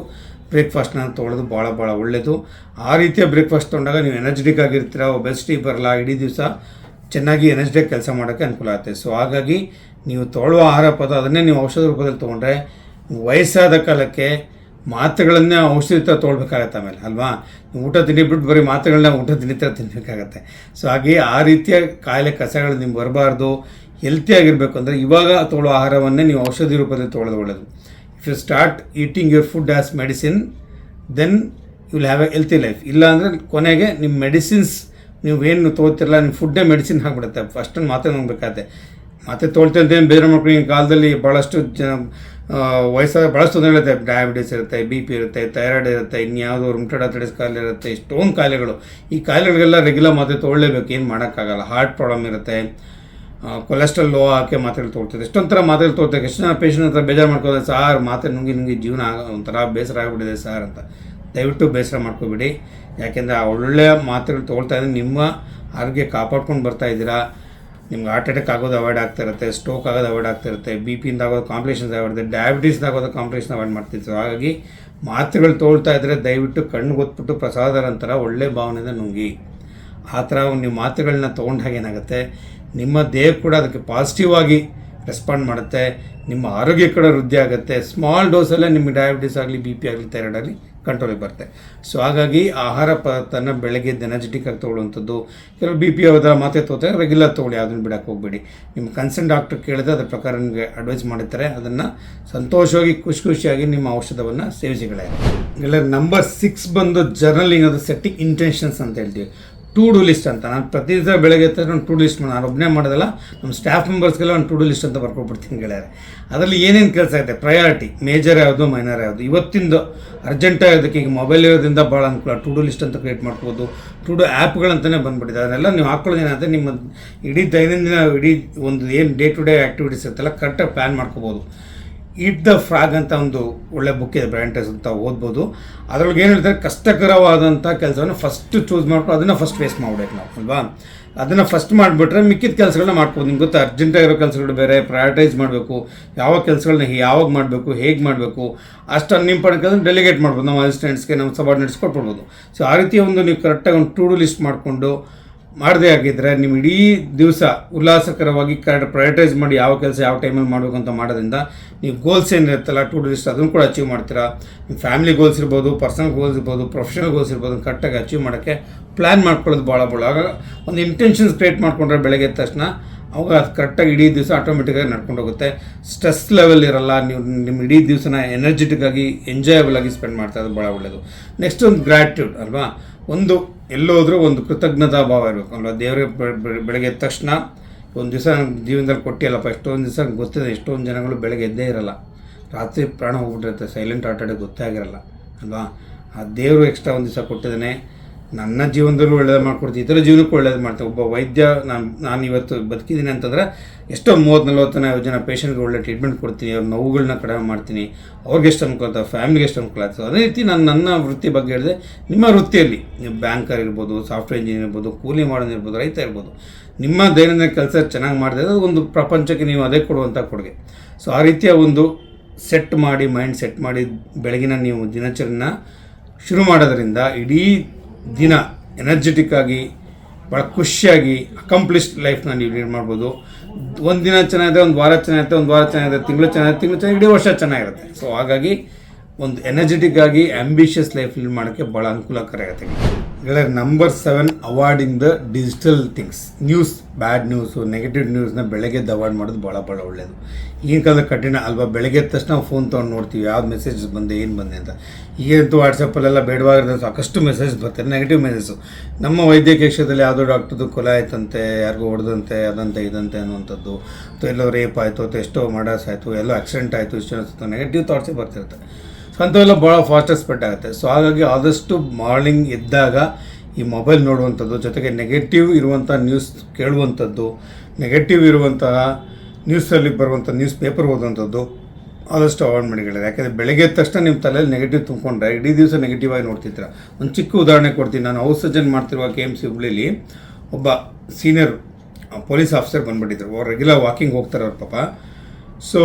ಬ್ರೇಕ್ಫಾಸ್ಟ್ನ ತೊಗೊಳ್ಳೋದು ಭಾಳ ಒಳ್ಳೆಯದು. ಆ ರೀತಿಯ ಬ್ರೇಕ್ಫಾಸ್ಟ್ ತೊಗೊಂಡಾಗ ನೀವು ಎನರ್ಜೆಟಿಕ್ ಆಗಿರ್ತೀರ, ಒಬೆಸಿಟಿ ಬರಲ್ಲ, ಇಡೀ ದಿವಸ ಚೆನ್ನಾಗಿ ಎನರ್ಜೆಟಿಕ್ ಕೆಲಸ ಮಾಡೋಕ್ಕೆ ಅನುಕೂಲ ಆಗುತ್ತೆ. ಸೊ ಹಾಗಾಗಿ ನೀವು ತೊಗೊಳ್ಳುವ ಆಹಾರ ಪದ ಅದನ್ನೇ ನೀವು ಔಷಧ ರೂಪದಲ್ಲಿ ತೊಗೊಂಡ್ರೆ ವಯಸ್ಸಾದ ಕಾಲಕ್ಕೆ ಮಾತ್ರೆಗಳನ್ನೇ ಔಷಧಿ ಥರ ತೊಗೊಳ್ಬೇಕಾಗತ್ತೆ ಆಮೇಲೆ ಅಲ್ವಾ. ನೀವು ಊಟ ತಿಂಡಿಬಿಟ್ಟು ಬರೀ ಮಾತ್ರೆಗಳನ್ನ ಊಟ ಥರ ತಿನ್ನಬೇಕಾಗತ್ತೆ. ಸೊ ಹಾಗೆ ಆ ರೀತಿಯ ಕಾಯಿಲೆ ಕಸಗಳು ನಿಮ್ಗೆ ಬರಬಾರ್ದು, ಹೆಲ್ತಿಯಾಗಿರಬೇಕು ಅಂದರೆ ಇವಾಗ ತೊಗೊಳ್ಳೋ ಆಹಾರವನ್ನೇ ನೀವು ಔಷಧಿ ರೂಪದಲ್ಲಿ ತೊಗೊಳ್ಳೋದು ಒಳ್ಳೆಯದು. If you start eating your food as medicine then you will have a healthy life. ಇಲ್ಲ ಅಂದರೆ ಕೊನೆಗೆ ನಿಮ್ಮ ಮೆಡಿಸಿನ್ಸ್ ನೀವೇನು ತೊಗೋತಿರಲ್ಲ, ನಿಮ್ಮ ಫುಡ್ಡೇ ಮೆಡಿಸಿನ್ ಆಗಿಬಿಡುತ್ತೆ. ಫಸ್ಟನ್ನು ಮಾತ್ರೆ ನುಂಗಬೇಕಾಗತ್ತೆ. ಮಾತ್ರೆ ತೊಗೊಳ್ತಂತೇನು ಬೇರೆ ಮಕ್ಕಳು ಈ ಕಾಲದಲ್ಲಿ ಭಾಳಷ್ಟು ಜನ ವಯಸ್ಸಾದ ಭಾಳಷ್ಟು ತೊಂದರೆಗಳಿರುತ್ತೆ. ಡಯಾಬಿಟಿಸ್ ಇರುತ್ತೆ, BP ಇರುತ್ತೆ, ಥೈರಾಯ್ಡ್ ಇರುತ್ತೆ, ಇನ್ಯಾವುದೋ ರುಮಟೈಡ್ ಆರ್ಥರೈಟಿಸ್ ಕಾಯಿಲೆ ಇರುತ್ತೆ, ಎಷ್ಟೊಂದು ಕಾಯಿಲೆಗಳು. ಈ ಕಾಯಿಲೆಗಳಿಗೆಲ್ಲ ರೆಗ್ಯುಲರ್ ಮಾತ್ರೆ ತೊಗೊಳ್ಳೇಬೇಕು, ಏನು ಮಾಡೋಕ್ಕಾಗಲ್ಲ. ಹಾರ್ಟ್ ಪ್ರಾಬ್ಲಮ್ ಇರುತ್ತೆ, ಕೊಲೆಸ್ಟ್ರಾಲ್ ಲೋ ಹಾಕಿ ಮಾತ್ರೆಗಳು ತೊಗೊಳ್ತದೆ, ಎಷ್ಟೊಂದು ಥರ ಮಾತ್ರೆಗಳು ತೊಗೊಳ್ತಾರೆ. ಎಷ್ಟು ಜನ ಪೇಷಂಟ್ ಹತ್ರ ಬೇಜಾರು ಮಾಡ್ಕೋತಾರೆ, ಸಾರ್ ಮಾತ್ರೆ ನುಂಗಿ ಜೀವನ ಒಂಥರ ಬೇಸರ ಆಗಿಬಿಟ್ಟಿದೆ ಸಾರ್ ಅಂತ. ದಯವಿಟ್ಟು ಬೇಸರ ಮಾಡ್ಕೊಬೇಡಿ, ಯಾಕೆಂದರೆ ಆ ಒಳ್ಳೆಯ ಮಾತ್ರೆಗಳು ತೊಗೊಳ್ತಾ ಇದ್ದರೆ ನಿಮ್ಮ ಆರೋಗ್ಯ ಕಾಪಾಡ್ಕೊಂಡು ಬರ್ತಾ ಇದ್ದೀರಾ. ನಿಮ್ಗೆ ಹಾರ್ಟ್ ಅಟ್ಯಾಕ್ ಆಗೋದು ಅವಾಯ್ಡ್ ಆಗ್ತಾ ಇರುತ್ತೆ, ಸ್ಟ್ರೋಕ್ ಆಗೋದು ಅವಾಯ್ಡ್ ಆಗ್ತಾ ಇರುತ್ತೆ, BP ಆಗೋದು ಕಾಂಪ್ಲಿಕೇಶನ್ಸ್ ಅವಾಯ್ಡ್ ಇರುತ್ತೆ, ಡಯಾಬಿಟೀಸ್ ಆಗೋದು ಕಾಂಪ್ಲಿಕೇಶನ್ ಅವಾಯ್ಡ್ ಮಾಡ್ತಿತ್ತು. ಹಾಗಾಗಿ ಮಾತ್ರೆಗಳು ತೊಗೊಳ್ತಾ ಇದ್ದರೆ ದಯವಿಟ್ಟು ಕಣ್ಣು ಗೊತ್ಬಿಟ್ಟು ಪ್ರಸಾದರ ನಂತರ ಒಳ್ಳೆ ಭಾವನೆಯಿಂದ ನುಂಗಿ. ಆ ಥರ ನೀವು ಮಾತ್ರೆಗಳನ್ನ ತೊಗೊಂಡಾಗ ಏನಾಗುತ್ತೆ, ನಿಮ್ಮ ದೇಹ ಕೂಡ ಅದಕ್ಕೆ ಪಾಸಿಟಿವ್ ಆಗಿ ರೆಸ್ಪಾಂಡ್ ಮಾಡುತ್ತೆ, ನಿಮ್ಮ ಆರೋಗ್ಯ ಕೂಡ ವೃದ್ಧಿ ಆಗುತ್ತೆ. ಸ್ಮಾಲ್ ಡೋಸಲ್ಲೇ ನಿಮಗೆ ಡಯಾಬಿಟೀಸ್ ಆಗಲಿ, BP ಆಗಲಿ, ಥೈರಾಯ್ಡ್ ಆಗಲಿ ಕಂಟ್ರೋಲಿಗೆ ಬರುತ್ತೆ. ಸೊ ಹಾಗಾಗಿ ಆಹಾರ ಪದಾರ್ಥನ ಬೆಳಗ್ಗೆ ಎನರ್ಜೆಟಿಕ್ ಆಗಿ ತೊಗೊಳ್ಳುವಂಥದ್ದು. ಕೆಲವು BP ಹೋದ ಮಾತ್ರೆ ತೊಗೊತಾರೆ, ರೆಗ್ಯುಲರ್ ತೊಗೊಳ್ಳಿ, ಅದನ್ನು ಬಿಡೋಕ್ಕೆ ಹೋಗ್ಬೇಡಿ. ನಿಮ್ಮ ಕನ್ಸರ್ನ್ ಡಾಕ್ಟರ್ ಕೇಳಿದ್ರೆ ಅದ್ರ ಪ್ರಕಾರ ನಿಮಗೆ ಅಡ್ವೈಸ್ ಮಾಡಿರ್ತಾರೆ, ಅದನ್ನು ಸಂತೋಷವಾಗಿ ಖುಷಿಯಾಗಿ ನಿಮ್ಮ ಔಷಧವನ್ನು ಸೇವಿಸಿಗಳೇ. ನಂಬರ್ 6 ಬಂದು ಜರ್ನಲಿಂಗ್, ಅದು ಸೆಟ್ಟಿಂಗ್ ಇಂಟೆನ್ಷನ್ಸ್ ಅಂತ ಹೇಳ್ತೀವಿ. ಟು ಡೂ ಲಿಸ್ಟ್ ಅಂತ ನಾನು ಪ್ರತಿ ದಿವಸ ಬೆಳಗ್ಗೆ ಎದ್ದ ಒಂದು ಟು ಡೂ ಲಿಸ್ಟ್ ನಾನು ಒಬ್ಬನೇ ಮಾಡೋದಲ್ಲ, ನಮ್ಮ ಸ್ಟಾಫ್ ಮೆಂಬರ್ಸ್ಗೆಲ್ಲ ಒಂದು ಟು ಡೂ ಲಿಸ್ಟ್ ಅಂತ ಬರ್ಕೊಬಿಡ್ತೀನಿ ಗೆಳೆಯರೆ. ಅದರಲ್ಲಿ ಏನೇನು ಕೆಲಸ ಇದೆ, ಪ್ರಯಾರಿಟಿ, ಮೇಜರ್ ಯಾವುದು, ಮೈನರ್ ಯಾವುದು, ಇವತ್ತಿಂದು ಅರ್ಜೆಂಟ್ ಆಗೋದಕ್ಕೆ ಈಗ ಮೊಬೈಲ್ ಇರೋದ್ರಿಂದ ಭಾಳ ಅನುಕೂಲ. ಟು ಡೂ ಲಿಸ್ಟ್ ಅಂತ ಕ್ರಿಯೇಟ್ ಮಾಡ್ಬೋದು, ಟು ಡೂ ಆ್ಯಪ್ಗಳಂತಲೇ ಬಂದುಬಿಟ್ಟಿದೆ. ಅದನ್ನೆಲ್ಲ ನೀವು ಹಾಕ್ಕೊಳ್ಳೋದೇನಂದರೆ ನಿಮ್ಮ ಇಡೀ ದೈನಂದಿನ ಒಂದು ಏನು ಡೇ ಟು ಡೇ ಆ್ಯಕ್ಟಿವಿಟೀಸ್ ಇರುತ್ತಲ್ಲ ಕರೆಕ್ಟಾಗಿ ಪ್ಲ್ಯಾನ್ ಮಾಡ್ಕೋಬೋದು. ಈಟ್ ದ ಫ್ರಾಗ್ ಅಂತ ಒಂದು ಒಳ್ಳೆ ಬುಕ್ ಇದೆ, ಬ್ರಯನ್ ಟ್ರೇಸಿ ಅಂತ, ಓದ್ಬೋದು. ಅದರೊಳಗೆ ಏನು ಹೇಳ್ತಾರೆ, ಕಷ್ಟಕರವಾದಂಥ ಕೆಲಸವನ್ನು ಫಸ್ಟ್ ಚೂಸ್ ಮಾಡ್ಕೊಂಡು ಅದನ್ನು ಫಸ್ಟ್ ಫೇಸ್ ಮಾಡ್ಬೇಕು ನಾವು ಅಲ್ವಾ. ಅದನ್ನು ಫಸ್ಟ್ ಮಾಡಿಬಿಟ್ರೆ ಮಿಕ್ಕಿದ ಕೆಲಸಗಳನ್ನ ಮಾಡ್ಬೋದು. ನಿಮ್ಗೆ ಗೊತ್ತಾ, ಅರ್ಜೆಂಟಾಗಿರೋ ಕೆಲಸಗಳು ಬೇರೆ, ಪ್ರಯಾರಿಟೈಸ್ ಮಾಡಬೇಕು, ಯಾವ ಕೆಲಸಗಳನ್ನ ಯಾವಾಗ ಮಾಡಬೇಕು, ಹೇಗೆ ಮಾಡಬೇಕು, ಅಷ್ಟು ಅನ್ಇಂಪಾರ್ಟೆಂಟ್ ಕೆಲಸ ಡೆಲಿಗೇಟ್ ಮಾಡ್ಬೋದು, ನಮ್ಮ ಅಸಿಸ್ಟೆಂಟ್ಸ್ಗೆ, ನಮ್ಮ ಸಬಾರ್ಡಿನೇಟ್ಸ್ ಕೊಟ್ಬಿಡ್ಬೋದು. ಸೊ ಆ ರೀತಿಯ ಒಂದು ನೀವು ಕರೆಕ್ಟಾಗಿ ಒಂದು ಟು ಡೂ ಲಿಸ್ಟ್ ಮಾಡಿಕೊಂಡು ಮಾಡದೇ ಆಗಿದ್ದರೆ ನಿಮ್ಮ ಇಡೀ ದಿವಸ ಉಲ್ಲಾಸಕರವಾಗಿ ಪ್ರಯಾರಿಟೈಸ್ ಮಾಡಿ ಯಾವ ಕೆಲಸ ಯಾವ ಟೈಮಲ್ಲಿ ಮಾಡಬೇಕು ಅಂತ ಮಾಡೋದ್ರಿಂದ ನೀವು ಗೋಲ್ಸ್ ಏನಿರುತ್ತಲ್ಲ ಟು ಡೂ ಲಿಸ್ಟ್ ಅದನ್ನು ಕೂಡ ಅಚೀವ್ ಮಾಡ್ತೀರಾ. ನಿಮ್ಮ ಫ್ಯಾಮಿಲಿ ಗೋಲ್ಸ್ ಇರ್ಬೋದು, ಪರ್ಸನಲ್ ಗೋಲ್ಸ್ ಇರ್ಬೋದು, ಪ್ರೊಫೆಷನಲ್ ಗೋಲ್ಸ್ ಇರ್ಬೋದು, ಕರೆಕ್ಟಾಗಿ ಅಚೀವ್ ಮಾಡೋಕ್ಕೆ ಪ್ಲ್ಯಾನ್ ಮಾಡ್ಕೊಳ್ಳೋದು ಭಾಳ ಆಗ ಒಂದು ಇಂಟೆನ್ಷನ್ಸ್ ಕ್ರಿಯೇಟ್ ಮಾಡ್ಕೊಂಡ್ರೆ ಬೆಳಗ್ಗೆ ಎದ್ದ ತಕ್ಷಣ ಅವಾಗ ಅದು ಕರೆಕ್ಟಾಗಿ ಇಡೀ ದಿವಸ ಆಟೋಮೆಟಿಕ್ಕಾಗಿ ನಡ್ಕೊಂಡು ಹೋಗುತ್ತೆ. ಸ್ಟ್ರೆಸ್ ಲೆವೆಲ್ ಇರೋಲ್ಲ, ನೀವು ನಿಮ್ಮ ಇಡೀ ದಿವಸನ ಎನರ್ಜೆಟಿಕ್ಕಾಗಿ ಎಂಜಾಯಬಲ್ ಆಗಿ ಸ್ಪೆಂಡ್ ಮಾಡ್ತಾ ಇರೋದು ಭಾಳ ಒಳ್ಳೆಯದು. ನೆಕ್ಸ್ಟ್ ಒಂದು ಗ್ರ್ಯಾಟಿಟ್ಯೂಡ್ ಅಲ್ವಾ, ಒಂದು ಎಲ್ಲೋದ್ರೂ ಒಂದು ಕೃತಜ್ಞತಾ ಭಾವ ಇರಬೇಕು ಅಲ್ವಾ. ದೇವರಿಗೆ ಬೆಳಗ್ಗೆ ಎದ್ದ ತಕ್ಷಣ ಒಂದು ದಿವಸ ನಮ್ಮ ಜೀವನದಲ್ಲಿ ಕೊಟ್ಟಿಲ್ಲಪ್ಪ, ಎಷ್ಟೊಂದು ದಿವಸ ಗೊತ್ತಿದೆ, ಎಷ್ಟೊಂದು ಜನಗಳು ಬೆಳಗ್ಗೆ ಎದ್ದೇ ಇರೋಲ್ಲ, ರಾತ್ರಿ ಪ್ರಾಣ ಹೋಗ್ಬಿಟ್ಟಿರುತ್ತೆ, ಸೈಲೆಂಟ್ ಹಾರ್ಟ್ ಅಟ್ಯಾಕ್ ಗೊತ್ತೇ ಆಗಿರಲ್ಲ ಅಲ್ವಾ. ಆ ದೇವರು ಎಕ್ಸ್ಟ್ರಾ ಒಂದು ದಿವಸ ಕೊಟ್ಟಿದ್ದಾನೆ, ನನ್ನ ಜೀವನದಲ್ಲೂ ಒಳ್ಳೇದು ಮಾಡ್ಕೊಡ್ತೀನಿ, ಇತರ ಜೀವನಕ್ಕೂ ಒಳ್ಳೇದು ಮಾಡ್ತೀನಿ. ಒಬ್ಬ ವೈದ್ಯ ನಾನು ಇವತ್ತು ಬದುಕಿದ್ದೀನಿ ಅಂತಂದರೆ ಎಷ್ಟೋ 30-40 ಜನ ಪೇಷಂಟ್ಗೆ ಒಳ್ಳೆ ಟ್ರೀಟ್ಮೆಂಟ್ ಕೊಡ್ತೀನಿ, ಅವ್ರ ನೋವುಗಳನ್ನ ಕಡಿಮೆ ಮಾಡ್ತೀನಿ, ಅವ್ರಿಗೆ ಎಷ್ಟು ಅನುಕೂಲ ಆಗ್ತದೆ, ಫ್ಯಾಮಿಲಿಗೆ ಎಷ್ಟು ಅನುಕೂಲ ಆಗ್ತದೆ. ಅದೇ ರೀತಿ ನನ್ನ ವೃತ್ತಿ ಬಗ್ಗೆ ಹೇಳಿದೆ, ನಿಮ್ಮ ವೃತ್ತಿಯಲ್ಲಿ ನೀವು ಬ್ಯಾಂಕರ್ ಇರ್ಬೋದು, ಸಾಫ್ಟ್ವೇರ್ ಇಂಜಿನಿಯರ್ ಇರ್ಬೋದು, ಕೂಲಿ ಮಾಡೋದಿರ್ಬೋದು, ರೈತ ಇರ್ಬೋದು, ನಿಮ್ಮ ದೈನಂದಿನ ಕೆಲಸ ಚೆನ್ನಾಗಿ ಮಾಡಿದೆ ಅದು ಒಂದು ಪ್ರಪಂಚಕ್ಕೆ ನೀವು ಅದೇ ಕೊಡುವಂಥ ಕೊಡುಗೆ. ಸೊ ಆ ರೀತಿಯ ಒಂದು ಸೆಟ್ ಮಾಡಿ, ಮೈಂಡ್ ಸೆಟ್ ಮಾಡಿ ಬೆಳಗಿನ ನೀವು ದಿನಚರಿನ ಶುರು ಮಾಡೋದ್ರಿಂದ ಇಡೀ ದಿನ ಎನರ್ಜೆಟಿಕ್ ಆಗಿ ಭಾಳ ಖುಷಿಯಾಗಿ ಅಕಂಪ್ಲಿಷ್ಡ್ ಲೈಫ್ನ ನೀವು ಲೀಡ್ ಮಾಡ್ಬೋದು. ಒಂದು ದಿನ ಚೆನ್ನಾಗಿದೆ, ಒಂದು ವಾರ ಚೆನ್ನಾಗಿರುತ್ತೆ, ಒಂದು ವಾರ ಚೆನ್ನಾಗಿದೆ, ತಿಂಗಳು ಚೆನ್ನಾಗಿ ಇಡೀ ವರ್ಷ ಚೆನ್ನಾಗಿರುತ್ತೆ. ಸೊ ಹಾಗಾಗಿ ಒಂದು ಎನರ್ಜೆಟಿಕ್ ಆಗಿ ಆಂಬಿಷಿಯಸ್ ಲೈಫ್ ಲೀಡ್ ಮಾಡೋಕ್ಕೆ ಭಾಳ ಅನುಕೂಲಕರ ಆಗುತ್ತೆ. Number 7 avoiding the digital things. News, bad news, negative ನ್ಯೂಸ್ನ ಬೆಳಗ್ಗೆ ಅವಾಯ್ಡ್ ಮಾಡೋದು ಭಾಳ ಒಳ್ಳೆಯದು. ಈಗಿನ ಕಾಲದ ಕಠಿಣ ಅಲ್ವಾ, ಬೆಳಗ್ಗೆ ಎದ್ದ ತಕ್ಷಣ ಫೋನ್ ತೊಗೊಂಡು ನೋಡ್ತೀವಿ ಯಾವ್ದು ಮೆಸೇಜಸ್ ಬಂದೆ ಏನು ಬಂದೆ ಅಂತ. ಈಗಂತೂ ವಾಟ್ಸಪ್ಪಲ್ಲೆಲ್ಲ ಬೇಡವಾಗಿರೋ ಸಾಕಷ್ಟು ಮೆಸೇಜ್ ಬರ್ತಾರೆ, ನೆಗೆಟಿವ್ ಮೆಸೇಜು. ನಮ್ಮ ವೈದ್ಯಕೀಯ ಕ್ಷೇತ್ರದಲ್ಲಿ ಯಾವುದೋ ಡಾಕ್ಟರ್ದು ಕೊಲೆ ಆಯ್ತಂತೆ, ಯಾರಿಗೂ ಹೊಡೆದಂತೆ, ಅದಂತೆ ಇದಂತೆ ಅನ್ನುವಂಥದ್ದು, ಅಥವಾ ಎಲ್ಲೋ ರೇಪ್ ಆಯಿತು, ಅಥವಾ ಎಷ್ಟೋ ಮರ್ಡರ್ಸ್ ಆಯಿತು, ಎಲ್ಲೋ ಆಕ್ಸಿಡೆಂಟ್ ಆಯಿತು, ಇಷ್ಟು ನೆಗೆಟಿವ್ ಥಾಟ್ಸೇ ಬರ್ತಿರುತ್ತೆ. ಸೊ ಅಂಥವೆಲ್ಲ ಭಾಳ ಫಾಸ್ಟಾಗಿ ಸ್ಪ್ರೆಡ್ ಆಗುತ್ತೆ. ಸೊ ಹಾಗಾಗಿ ಆದಷ್ಟು ಮಾರ್ನಿಂಗ್ ಎದ್ದಾಗ ಈ ಮೊಬೈಲ್ ನೋಡುವಂಥದ್ದು, ಜೊತೆಗೆ ನೆಗೆಟಿವ್ ಇರುವಂಥ ನ್ಯೂಸ್ ಕೇಳುವಂಥದ್ದು, ನೆಗೆಟಿವ್ ಇರುವಂತಹ ನ್ಯೂಸಲ್ಲಿ ಬರುವಂಥ ನ್ಯೂಸ್ ಪೇಪರ್ ಓದುವಂಥದ್ದು ಆದಷ್ಟು ಅವಾಯ್ಡ್ ಮಾಡಿಕೊಳ್ಳಿ. ಯಾಕೆಂದರೆ ಬೆಳಗ್ಗೆ ಎದ್ದ ತಕ್ಷಣ ನಿಮ್ಮ ತಲೆಯಲ್ಲಿ ನೆಗೆಟಿವ್ ತುಂಬಿಕೊಂಡ್ರೆ ಇಡೀ ದಿವಸ ನೆಗೆಟಿವ್ ಆಗಿ ನೋಡ್ತಿರ್ತೀರ. ಒಂದು ಚಿಕ್ಕ ಉದಾಹರಣೆ ಕೊಡ್ತೀನಿ. ನಾನು ಹೌಸ್ ಸರ್ಜನ್ ಮಾಡ್ತಿರುವ KMC ಹುಬ್ಳಿಲಿ ಒಬ್ಬ ಸೀನಿಯರ್ ಪೊಲೀಸ್ ಆಫೀಸರ್ ಬಂದುಬಿಟ್ಟಿದ್ರು. ಅವ್ರು ರೆಗ್ಯುಲರ್ ವಾಕಿಂಗ್ ಹೋಗ್ತಾರೆ ಅವ್ರ ಪಾಪ. ಸೊ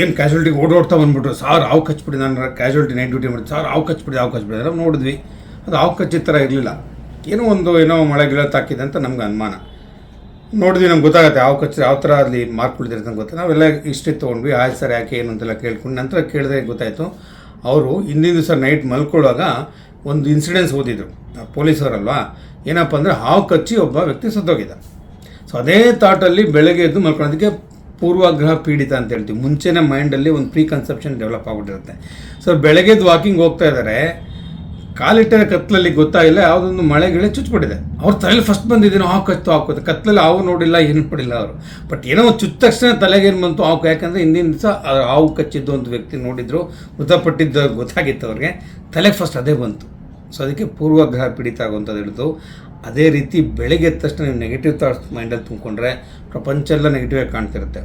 ಏನು ಕ್ಯಾಶುಯಾಲಿಟಿಗೆ ಓಡೋಡ್ತಾ ಬಂದುಬಿಟ್ರು, ಸಾರ್ ಹಾವು ಕಚ್ಬಿಡಿ, ನಾನು ಕ್ಯಾಶುಯಾಲಿಟಿ ನೈಟ್ ಡ್ಯೂಟಿ ಮಾಡಿದ್ದು, ಸಾರ್ ಹಾವು ಕಚ್ಬಿಡಿ ನಾವು ನೋಡಿದ್ವಿ. ಅದು ಹಾವು ಕಚ್ಚಿದ ಥರ ಇರಲಿಲ್ಲ, ಏನೋ ಮಳೆ ಗಿಳ ತಾಕಿದೆ ಅಂತ ನಮ್ಗೆ ಅನುಮಾನ. ನೋಡಿದ್ವಿ, ನಮ್ಗೆ ಗೊತ್ತಾಗುತ್ತೆ ಹಾವು ಕಚ್ಚಿದ್ರೆ ಯಾವ ಥರ ಅಲ್ಲಿ ಮಾರ್ಕ್ ಬಿಡ್ತಿರುತ್ತೆ ಅಂತ ಗೊತ್ತಾಗ ನಾವೆಲ್ಲ ಇಷ್ಟೇ ತೊಗೊಂಡ್ವಿ. ಆಯ್ತು ಸರ್ ಯಾಕೆ ಏನು ಅಂತೆಲ್ಲ ಕೇಳ್ಕೊಂಡು ನಂತರ ಕೇಳಿದ್ರೆ ಗೊತ್ತಾಯಿತು, ಅವರು ಹಿಂದಿನ ದಿವಸ ನೈಟ್ ಮಲ್ಕೊಳ್ಳುವಾಗ ಒಂದು ಇನ್ಸಿಡೆನ್ಸ್ ಓದಿದ್ರು ಪೊಲೀಸವರಲ್ವಾ. ಏನಪ್ಪ ಅಂದರೆ ಹಾವು ಕಚ್ಚಿ ಒಬ್ಬ ವ್ಯಕ್ತಿ ಸತ್ತೋಗಿದ್ದ. ಸೊ ಅದೇ ಥಾಟಲ್ಲಿ ಬೆಳಗ್ಗೆ ಎದ್ದು ಮಲ್ಕೊಳ್ಳೋದಕ್ಕೆ ಪೂರ್ವಾಗ್ರಹ ಪೀಡಿತ ಅಂತ ಹೇಳ್ತೀವಿ. ಮುಂಚೆನೇ ಮೈಂಡಲ್ಲಿ ಒಂದು ಪ್ರೀ ಕನ್ಸೆಪ್ಷನ್ ಡೆವಲಪ್ ಆಗಿಬಿಟ್ಟಿರುತ್ತೆ. ಸೊ ಬೆಳಗ್ಗೆದ್ದು ವಾಕಿಂಗ್ ಹೋಗ್ತಾ ಇದ್ದಾರೆ, ಕಾಲಿಟ್ಟರೆ ಕತ್ತಲಲ್ಲಿ ಗೊತ್ತಾಗಿಲ್ಲ, ಯಾವುದೊಂದು ಮಳೆ ಗಿಳೆ ಚುಚ್ಚಿಬಿಟ್ಟಿದೆ. ಅವ್ರ ತಲೆಯಲ್ಲಿ ಫಸ್ಟ್ ಬಂದಿದ್ದೇನೋ ಹಾವು ಹಾಕೋದು ಕತ್ತಲಲ್ಲಿ ಹಾವು ನೋಡಿಲ್ಲ, ಏನು ಪಡಿಲ್ಲ ಅವರು. ಬಟ್ ಏನೋ ಚುಚ್ಚ ತಕ್ಷಣ ತಲೆಗೇನು ಬಂತು ಹಾವು, ಯಾಕಂದರೆ ಹಿಂದಿನ ದಿವಸ ಹಾವು ಕಚ್ಚಿದ್ದು ಒಂದು ವ್ಯಕ್ತಿ ನೋಡಿದ್ರು, ಮೃತಪಟ್ಟಿದ್ದು ಗೊತ್ತಾಗಿತ್ತು ಅವ್ರಿಗೆ, ತಲೆಗೆ ಫಸ್ಟ್ ಅದೇ ಬಂತು. ಸೊ ಅದಕ್ಕೆ ಪೂರ್ವಗ್ರಹ ಪೀಡಿತ ಆಗುವಂಥದ್ದು ಹಿಡಿದು. ಅದೇ ರೀತಿ ಬೆಳಗ್ಗೆ ಎದ್ದ ತಕ್ಷಣ ನೀವು ನೆಗೆಟಿವ್ ಥಾಟ್ಸ್ ಮೈಂಡಲ್ಲಿ ತುಂಬಿಕೊಂಡ್ರೆ ಪ್ರಪಂಚ ಎಲ್ಲ ನೆಗೆಟಿವಾಗಿ ಕಾಣ್ತಿರುತ್ತೆ.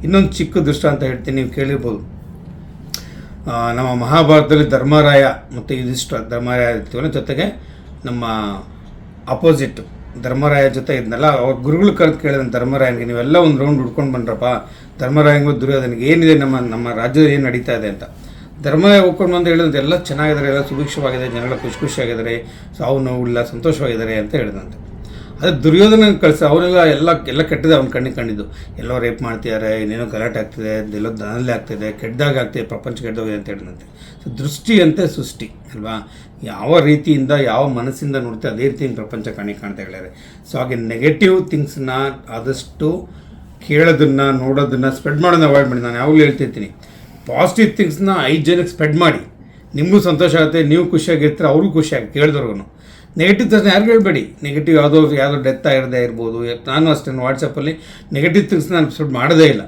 ಇನ್ನೊಂದು ಚಿಕ್ಕ ದೃಷ್ಟಾಂತ ಹೇಳ್ತೀನಿ, ನೀವು ಕೇಳಿರ್ಬೋದು. ನಮ್ಮ ಮಹಾಭಾರತದಲ್ಲಿ ಧರ್ಮರಾಯ ಮತ್ತು ಯುಧಿಷ್ಠಿರ, ಧರ್ಮರಾಯ ಇರ್ತೀವಲ್ಲ, ಜೊತೆಗೆ ನಮ್ಮ ಅಪೋಸಿಟ್ ಧರ್ಮರಾಯ ಜೊತೆ ಇದ್ನಲ್ಲ, ಅವ್ರ ಗುರುಗಳು ಕರೆದು ಕೇಳಿದ್ರೆ ಧರ್ಮರಾಯನಿಗೆ, ನೀವೆಲ್ಲ ಒಂದು ರೌಂಡ್ ಹುಡ್ಕೊಂಡು ಬಂದ್ರಪ್ಪ, ಧರ್ಮರಾಯನಿಗೂ ದುರ್ಯೋಧನಿಗೆ ಏನಿದೆ, ನಮ್ಮ ರಾಜ್ಯದಲ್ಲಿ ಏನು ನಡೀತಾ ಇದೆ ಅಂತ. ಧರ್ಮರಾಯ ಹೋಗ್ಕೊಂಡು ಬಂದು ಹೇಳಿದಂತೆ ಎಲ್ಲ ಚೆನ್ನಾಗಿದ್ದಾರೆ, ಎಲ್ಲ ಸುಭಿಕ್ಷವಾಗಿದೆ, ಜನಗಳ ಖುಷಿಯಾಗಿದ್ದಾರೆ, ಸಾವು ನೋವಿಲ್ಲ, ಸಂತೋಷವಾಗಿದ್ದಾರೆ ಅಂತ ಹೇಳಿದಂತೆ. ಅದೇ ದುರ್ಯೋಧನ ಕಳಿಸ ಅವರೆಲ್ಲ ಎಲ್ಲ ಕೆಟ್ಟದೆ ಅವ್ನ ಕಣ್ಣಿಗೆ ಕಂಡಿದ್ದು. ಎಲ್ಲೋ ರೇಪ್ ಮಾಡ್ತಿದ್ದಾರೆ, ಇನ್ನೇನೋ ಗಲಾಟೆ ಆಗ್ತಿದೆ, ಎಲ್ಲೋ ದನಲ್ಲಿ ಆಗ್ತಿದೆ, ಕೆಟ್ಟದಾಗ ಆಗ್ತಿದೆ, ಪ್ರಪಂಚ ಕೆಟ್ಟೋಗಿದೆ ಅಂತ ಹೇಳಿದಂತೆ. ಸೊ ದೃಷ್ಟಿಯಂತೆ ಸೃಷ್ಟಿ ಅಲ್ವಾ, ಯಾವ ರೀತಿಯಿಂದ ಯಾವ ಮನಸ್ಸಿಂದ ನೋಡ್ತೀವಿ ಅದೇ ರೀತಿ ಪ್ರಪಂಚ ಕಾಣ್ತಾ ಹೇಳಿದ್ದಾರೆ. ಸೊ ಹಾಗೆ ನೆಗೆಟಿವ್ ಥಿಂಗ್ಸ್ನ ಆದಷ್ಟು ಕೇಳೋದನ್ನು ನೋಡೋದನ್ನು ಸ್ಪ್ರೆಡ್ ಮಾಡೋದನ್ನ ಅವಾಯ್ಡ್ ಮಾಡಿ. ನಾನು ಯಾವಾಗಲೂ ಹೇಳ್ತಿರ್ತೀನಿ, ಪಾಸಿಟಿವ್ ಥಿಂಗ್ಸ್ನ 5 ಜನಕ್ಕೆ ಸ್ಪ್ರೆಡ್ ಮಾಡಿ, ನಿಮಗೂ ಸಂತೋಷ ಆಗುತ್ತೆ, ನೀವು ಖುಷಿಯಾಗಿರ್ತೀರ, ಅವ್ರಿಗೂ ಖುಷಿಯಾಗಿ ಕೇಳಿದವ್ರಿಗೂ. ನೆಗೆಟಿವ್ ಥಿಂಗ್ಸ್ನ ಯಾರು ಹೇಳ್ಬೇಡಿ. ನೆಗೆಟಿವ್ ಯಾವುದೋ ಡೆತ್ ಆಗಿರದೇ ಇರ್ಬೋದು. ನಾನು ಅಷ್ಟೇ ವಾಟ್ಸಪ್ಪಲ್ಲಿ ನೆಗೆಟಿವ್ ಥಿಂಗ್ಸ್ನ ನಾನು ಸ್ಪ್ರೆಡ್ ಮಾಡೋದೇ ಇಲ್ಲ.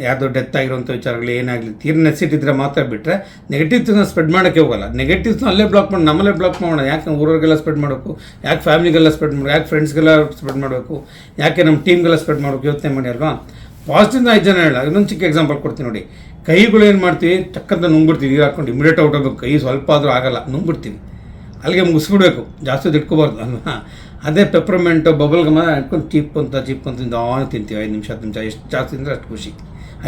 ಯಾವುದೋ ಡೆತ್ ಆಗಿರೋಂಥ ವಿಚಾರಗಳು ಏನಾಗಲಿ ತೀರ ನೆಸಿಟಿದ್ರೆ ಮಾತ್ರ ಬಿಟ್ಟರೆ ನೆಗೆಟಿವ್ ಥಿಂಗ್ಸ್ನ ಸ್ಪ್ರೆಡ್ ಮಾಡೋಕ್ಕೆ ಹೋಗಲ್ಲ. ನೆಗೆಟಿವ್ಸ್ನ ಅಲ್ಲೇ ಬ್ಲಾಕ್ ಮಾಡಿ ನಮ್ಮಲ್ಲೇ ಬ್ಲಾಕ್ ಮಾಡೋಣ. ಯಾಕೆ ಊರವ್ರಿಗೆಲ್ಲ ಸ್ಪ್ರೆಡ್ ಮಾಡಬೇಕು, ಯಾಕೆ ಫ್ಯಾಮಿಲಿಗೆಲ್ಲ ಸ್ಪ್ರೆಡ್ ಮಾಡಬೇಕು, ಯಾಕೆ ಫ್ರೆಂಡ್ಸ್ಗೆಲ್ಲ ಸ್ಪ್ರೆಡ್ ಮಾಡಬೇಕು, ಯಾಕೆ ನಮ್ಮ ಟೀಮ್ಗೆಲ್ಲ ಸ್ಪ್ರೆಡ್ ಮಾಡಬೇಕು, ಯೋಚನೆ ಮಾಡಿ ಅಲ್ವಾ. ಪಾಸಿಟಿವ್ನ 5 ಜನ ಹೇಳ. ಇನ್ನೊಂದು ಚಿಕ್ಕ ಎಕ್ಸಾಂಪಲ್ ಕೊಡ್ತೀನಿ ನೋಡಿ. ಕೈಗಳು ಏನು ಮಾಡ್ತೀವಿ, ಟಕ್ಕಂತ ನುಂಗ್ಬಿಡ್ತೀವಿ, ನೀರು ಹಾಕೊಂಡು ಇಮಿಡಿಯೇಟ್ ಔಟ್ ಆಗಬೇಕು. ಕೈ ಸ್ವಲ್ಪ ಆದರೂ ಆಗಲ್ಲ, ನುಂಗ್ಬಿಡ್ತೀವಿ, ಅಲ್ಲಿಗೆ ಮುಗಿಸ್ಬಿಡ್ಬೇಕು, ಜಾಸ್ತಿ ಇಟ್ಕೋಬಾರ್ದು ಅಲ್ವಾ. ಅದೇ ಪೆಪ್ರಮೆಂಟು ಬಬಲ್ ಗಮ ಇಟ್ಕೊಂಡು ಚೀಪ್ ಅಂತ ದಾವಣ ತಿಂತೀವಿ. 5 ನಿಮಿಷ 10 ನಿಮಿಷ, ಎಷ್ಟು ಜಾಸ್ತಿ ಅಂದರೆ ಅಷ್ಟು ಖುಷಿ.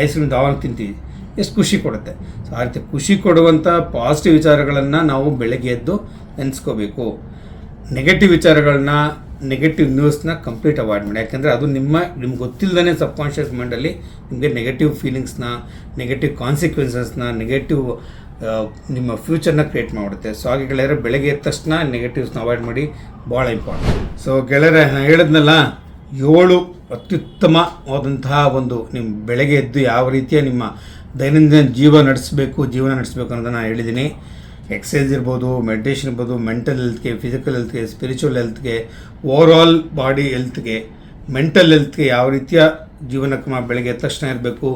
ಐಸ್ ಕ್ರೀಮ್ ದಾವಣ ತಿಂತೀವಿ, ಎಷ್ಟು ಖುಷಿ ಕೊಡುತ್ತೆ. ಸೊ ಆ ರೀತಿ ಖುಷಿ ಕೊಡುವಂಥ ಪಾಸಿಟಿವ್ ವಿಚಾರಗಳನ್ನು ನಾವು ಬೆಳಗ್ಗೆ ಎದ್ದು ನೆನೆಸ್ಕೋಬೇಕು. ನೆಗೆಟಿವ್ ವಿಚಾರಗಳನ್ನ, ನೆಗೆಟಿವ್ ನ್ಯೂಸ್ನ ಕಂಪ್ಲೀಟ್ ಅವಾಯ್ಡ್ ಮಾಡಿ. ಯಾಕೆಂದರೆ ಅದು ನಿಮ್ಗೆ ಗೊತ್ತಿಲ್ಲದೇ ಸಬ್ಕಾನ್ಷಿಯಸ್ ಮೈಂಡಲ್ಲಿ ನಿಮಗೆ ನೆಗೆಟಿವ್ ಫೀಲಿಂಗ್ಸ್ನ, ನೆಗೆಟಿವ್ ಕಾನ್ಸಿಕ್ವೆನ್ಸಸ್ನ, ನೆಗೆಟಿವ್ ನಿಮ್ಮ ಫ್ಯೂಚರ್ನ ಕ್ರಿಯೇಟ್ ಮಾಡಿಬಿಡುತ್ತೆ. ಸೊ ಹಾಗೆ ಗೆಳೆಯರೆ, ಬೆಳಗ್ಗೆ ಎದ್ದ ತಕ್ಷಣ ನೆಗೆಟಿವ್ಸ್ನ ಅವಾಯ್ಡ್ ಮಾಡಿ, ಭಾಳ ಇಂಪಾರ್ಟೆಂಟ್. ಸೊ ಗೆಳೆಯರೆ, ನಾನು ಹೇಳಿದ್ನಲ್ಲ 7 ಅತ್ಯುತ್ತಮವಾದಂತಹ ಒಂದು ನಿಮ್ಮ ಬೆಳಗ್ಗೆ ಎದ್ದು ಯಾವ ರೀತಿಯ ನಿಮ್ಮ ದೈನಂದಿನ ಜೀವನ ನಡೆಸಬೇಕು ಅನ್ನೋದನ್ನು ನಾನು ಹೇಳಿದ್ದೀನಿ. ಎಕ್ಸಸೈಸ್ ಇರ್ಬೋದು, ಮೆಡಿಟೇಷನ್ ಇರ್ಬೋದು, ಮೆಂಟಲ್ ಹೆಲ್ತ್ಗೆ, ಫಿಸಿಕಲ್ ಹೆಲ್ತ್ಗೆ, ಸ್ಪಿರಿಚುವಲ್ ಹೆಲ್ತ್ಗೆ, ಓವರಾಲ್ ಬಾಡಿ ಹೆಲ್ತ್ಗೆ, ಮೆಂಟಲ್ ಹೆಲ್ತ್ಗೆ ಯಾವ ರೀತಿಯ ಜೀವನ ಕ್ರಮ ಬೆಳಗ್ಗೆ ಎದ್ದ ತಕ್ಷಣ ಇರಬೇಕು.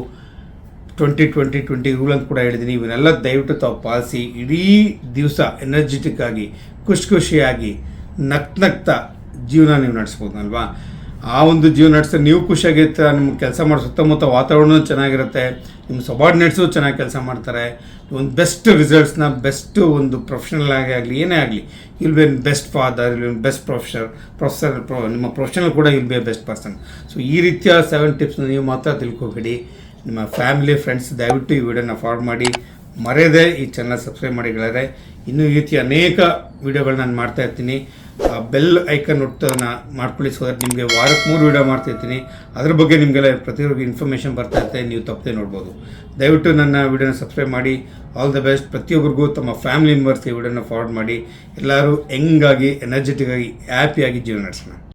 20-20-20 ರೂಲನ್ನು ಕೂಡ ಹೇಳಿದ್ದೀನಿ. ಇವನ್ನೆಲ್ಲ ದಯವಿಟ್ಟು ತಾವು ಪಾಲಿಸಿ ಇಡೀ ದಿವಸ ಎನರ್ಜೆಟಿಕ್ ಆಗಿ, ಖುಷಿಯಾಗಿ, ನಗ್ತಾ ಜೀವನ ನೀವು ನಡೆಸ್ಬೋದು ಅಲ್ವಾ. ಆ ಒಂದು ಜೀವನ ನಡೆಸಿದ್ರೆ ನೀವು ಖುಷಿಯಾಗಿರ್ತೀರ, ನಿಮ್ಮ ಕೆಲಸ ಮಾಡೋ ಸುತ್ತಮುತ್ತ ವಾತಾವರಣ ಚೆನ್ನಾಗಿರುತ್ತೆ, ನಿಮ್ಮ ಸಬಾರ್ಡಿನೇಟ್ಸು ಚೆನ್ನಾಗಿ ಕೆಲಸ ಮಾಡ್ತಾರೆ, ಒಂದು ಬೆಸ್ಟ್ ರಿಸಲ್ಟ್ಸ್ನ, ಬೆಸ್ಟ್ ಒಂದು ಪ್ರೊಫೆಷನಲ್ ಆಗಲಿ ಏನೇ ಆಗಲಿ, will be best father, will be best professor, ನಿಮ್ಮ ಪ್ರೊಫೆಷನಲ್ ಕೂಡ will be A best person. So ಈ ರೀತಿಯ 7 ಟಿಪ್ಸ್ನ ನೀವು ಮಾತ್ರ ತಿಳ್ಕೊಬೇಡಿ. ನಿಮ್ಮ ಫ್ಯಾಮಿಲಿ ಫ್ರೆಂಡ್ಸ್ ದಯವಿಟ್ಟು ಈ ವಿಡಿಯೋನ ಫಾರ್ವರ್ಡ್ ಮಾಡಿ, ಮರೆಯದೆ ಈ ಚಾನಲ್ ಸಬ್ಸ್ಕ್ರೈಬ್ ಮಾಡಿ ಗೆಳೆಯರೆ. ಇನ್ನೂ ಈ ರೀತಿ ಅನೇಕ ವಿಡಿಯೋಗಳನ್ನ ನಾನು ಮಾಡ್ತಾ ಇರ್ತೀನಿ. ಬೆಲ್ ಐಕನ್ ಒಟ್ಟನ್ನು ಮಾಡ್ಕೊಳ್ಳಿ, ಸೊ ದಟ್ ನಿಮಗೆ ವಾರಕ್ಕೆ 3 ವಿಡಿಯೋ ಮಾಡ್ತಿರ್ತೀನಿ. ಅದ್ರ ಬಗ್ಗೆ ನಿಮಗೆಲ್ಲ ಪ್ರತಿಯೊಬ್ಬರಿಗೆ ಇನ್ಫಾರ್ಮೇಷನ್ ಬರ್ತಾ ಇರುತ್ತೆ, ನೀವು ತಪ್ಪದೆ ನೋಡ್ಬೋದು. ದಯವಿಟ್ಟು ನನ್ನ ವಿಡಿಯೋನ ಸಬ್ಸ್ಕ್ರೈಬ್ ಮಾಡಿ. All the best. ಪ್ರತಿಯೊಬ್ಬರಿಗೂ ತಮ್ಮ ಫ್ಯಾಮಿಲಿ ಮೆಂಬರ್ಸ್ ಈ ವಿಡಿಯೋನ ಫಾರ್ವರ್ಡ್ ಮಾಡಿ. ಎಲ್ಲರೂ ಯಂಗಾಗಿ, ಎನರ್ಜೆಟಿಕ್ ಆಗಿ, ಹ್ಯಾಪಿಯಾಗಿ ಜೀವನ ನಡೆಸೋಣ.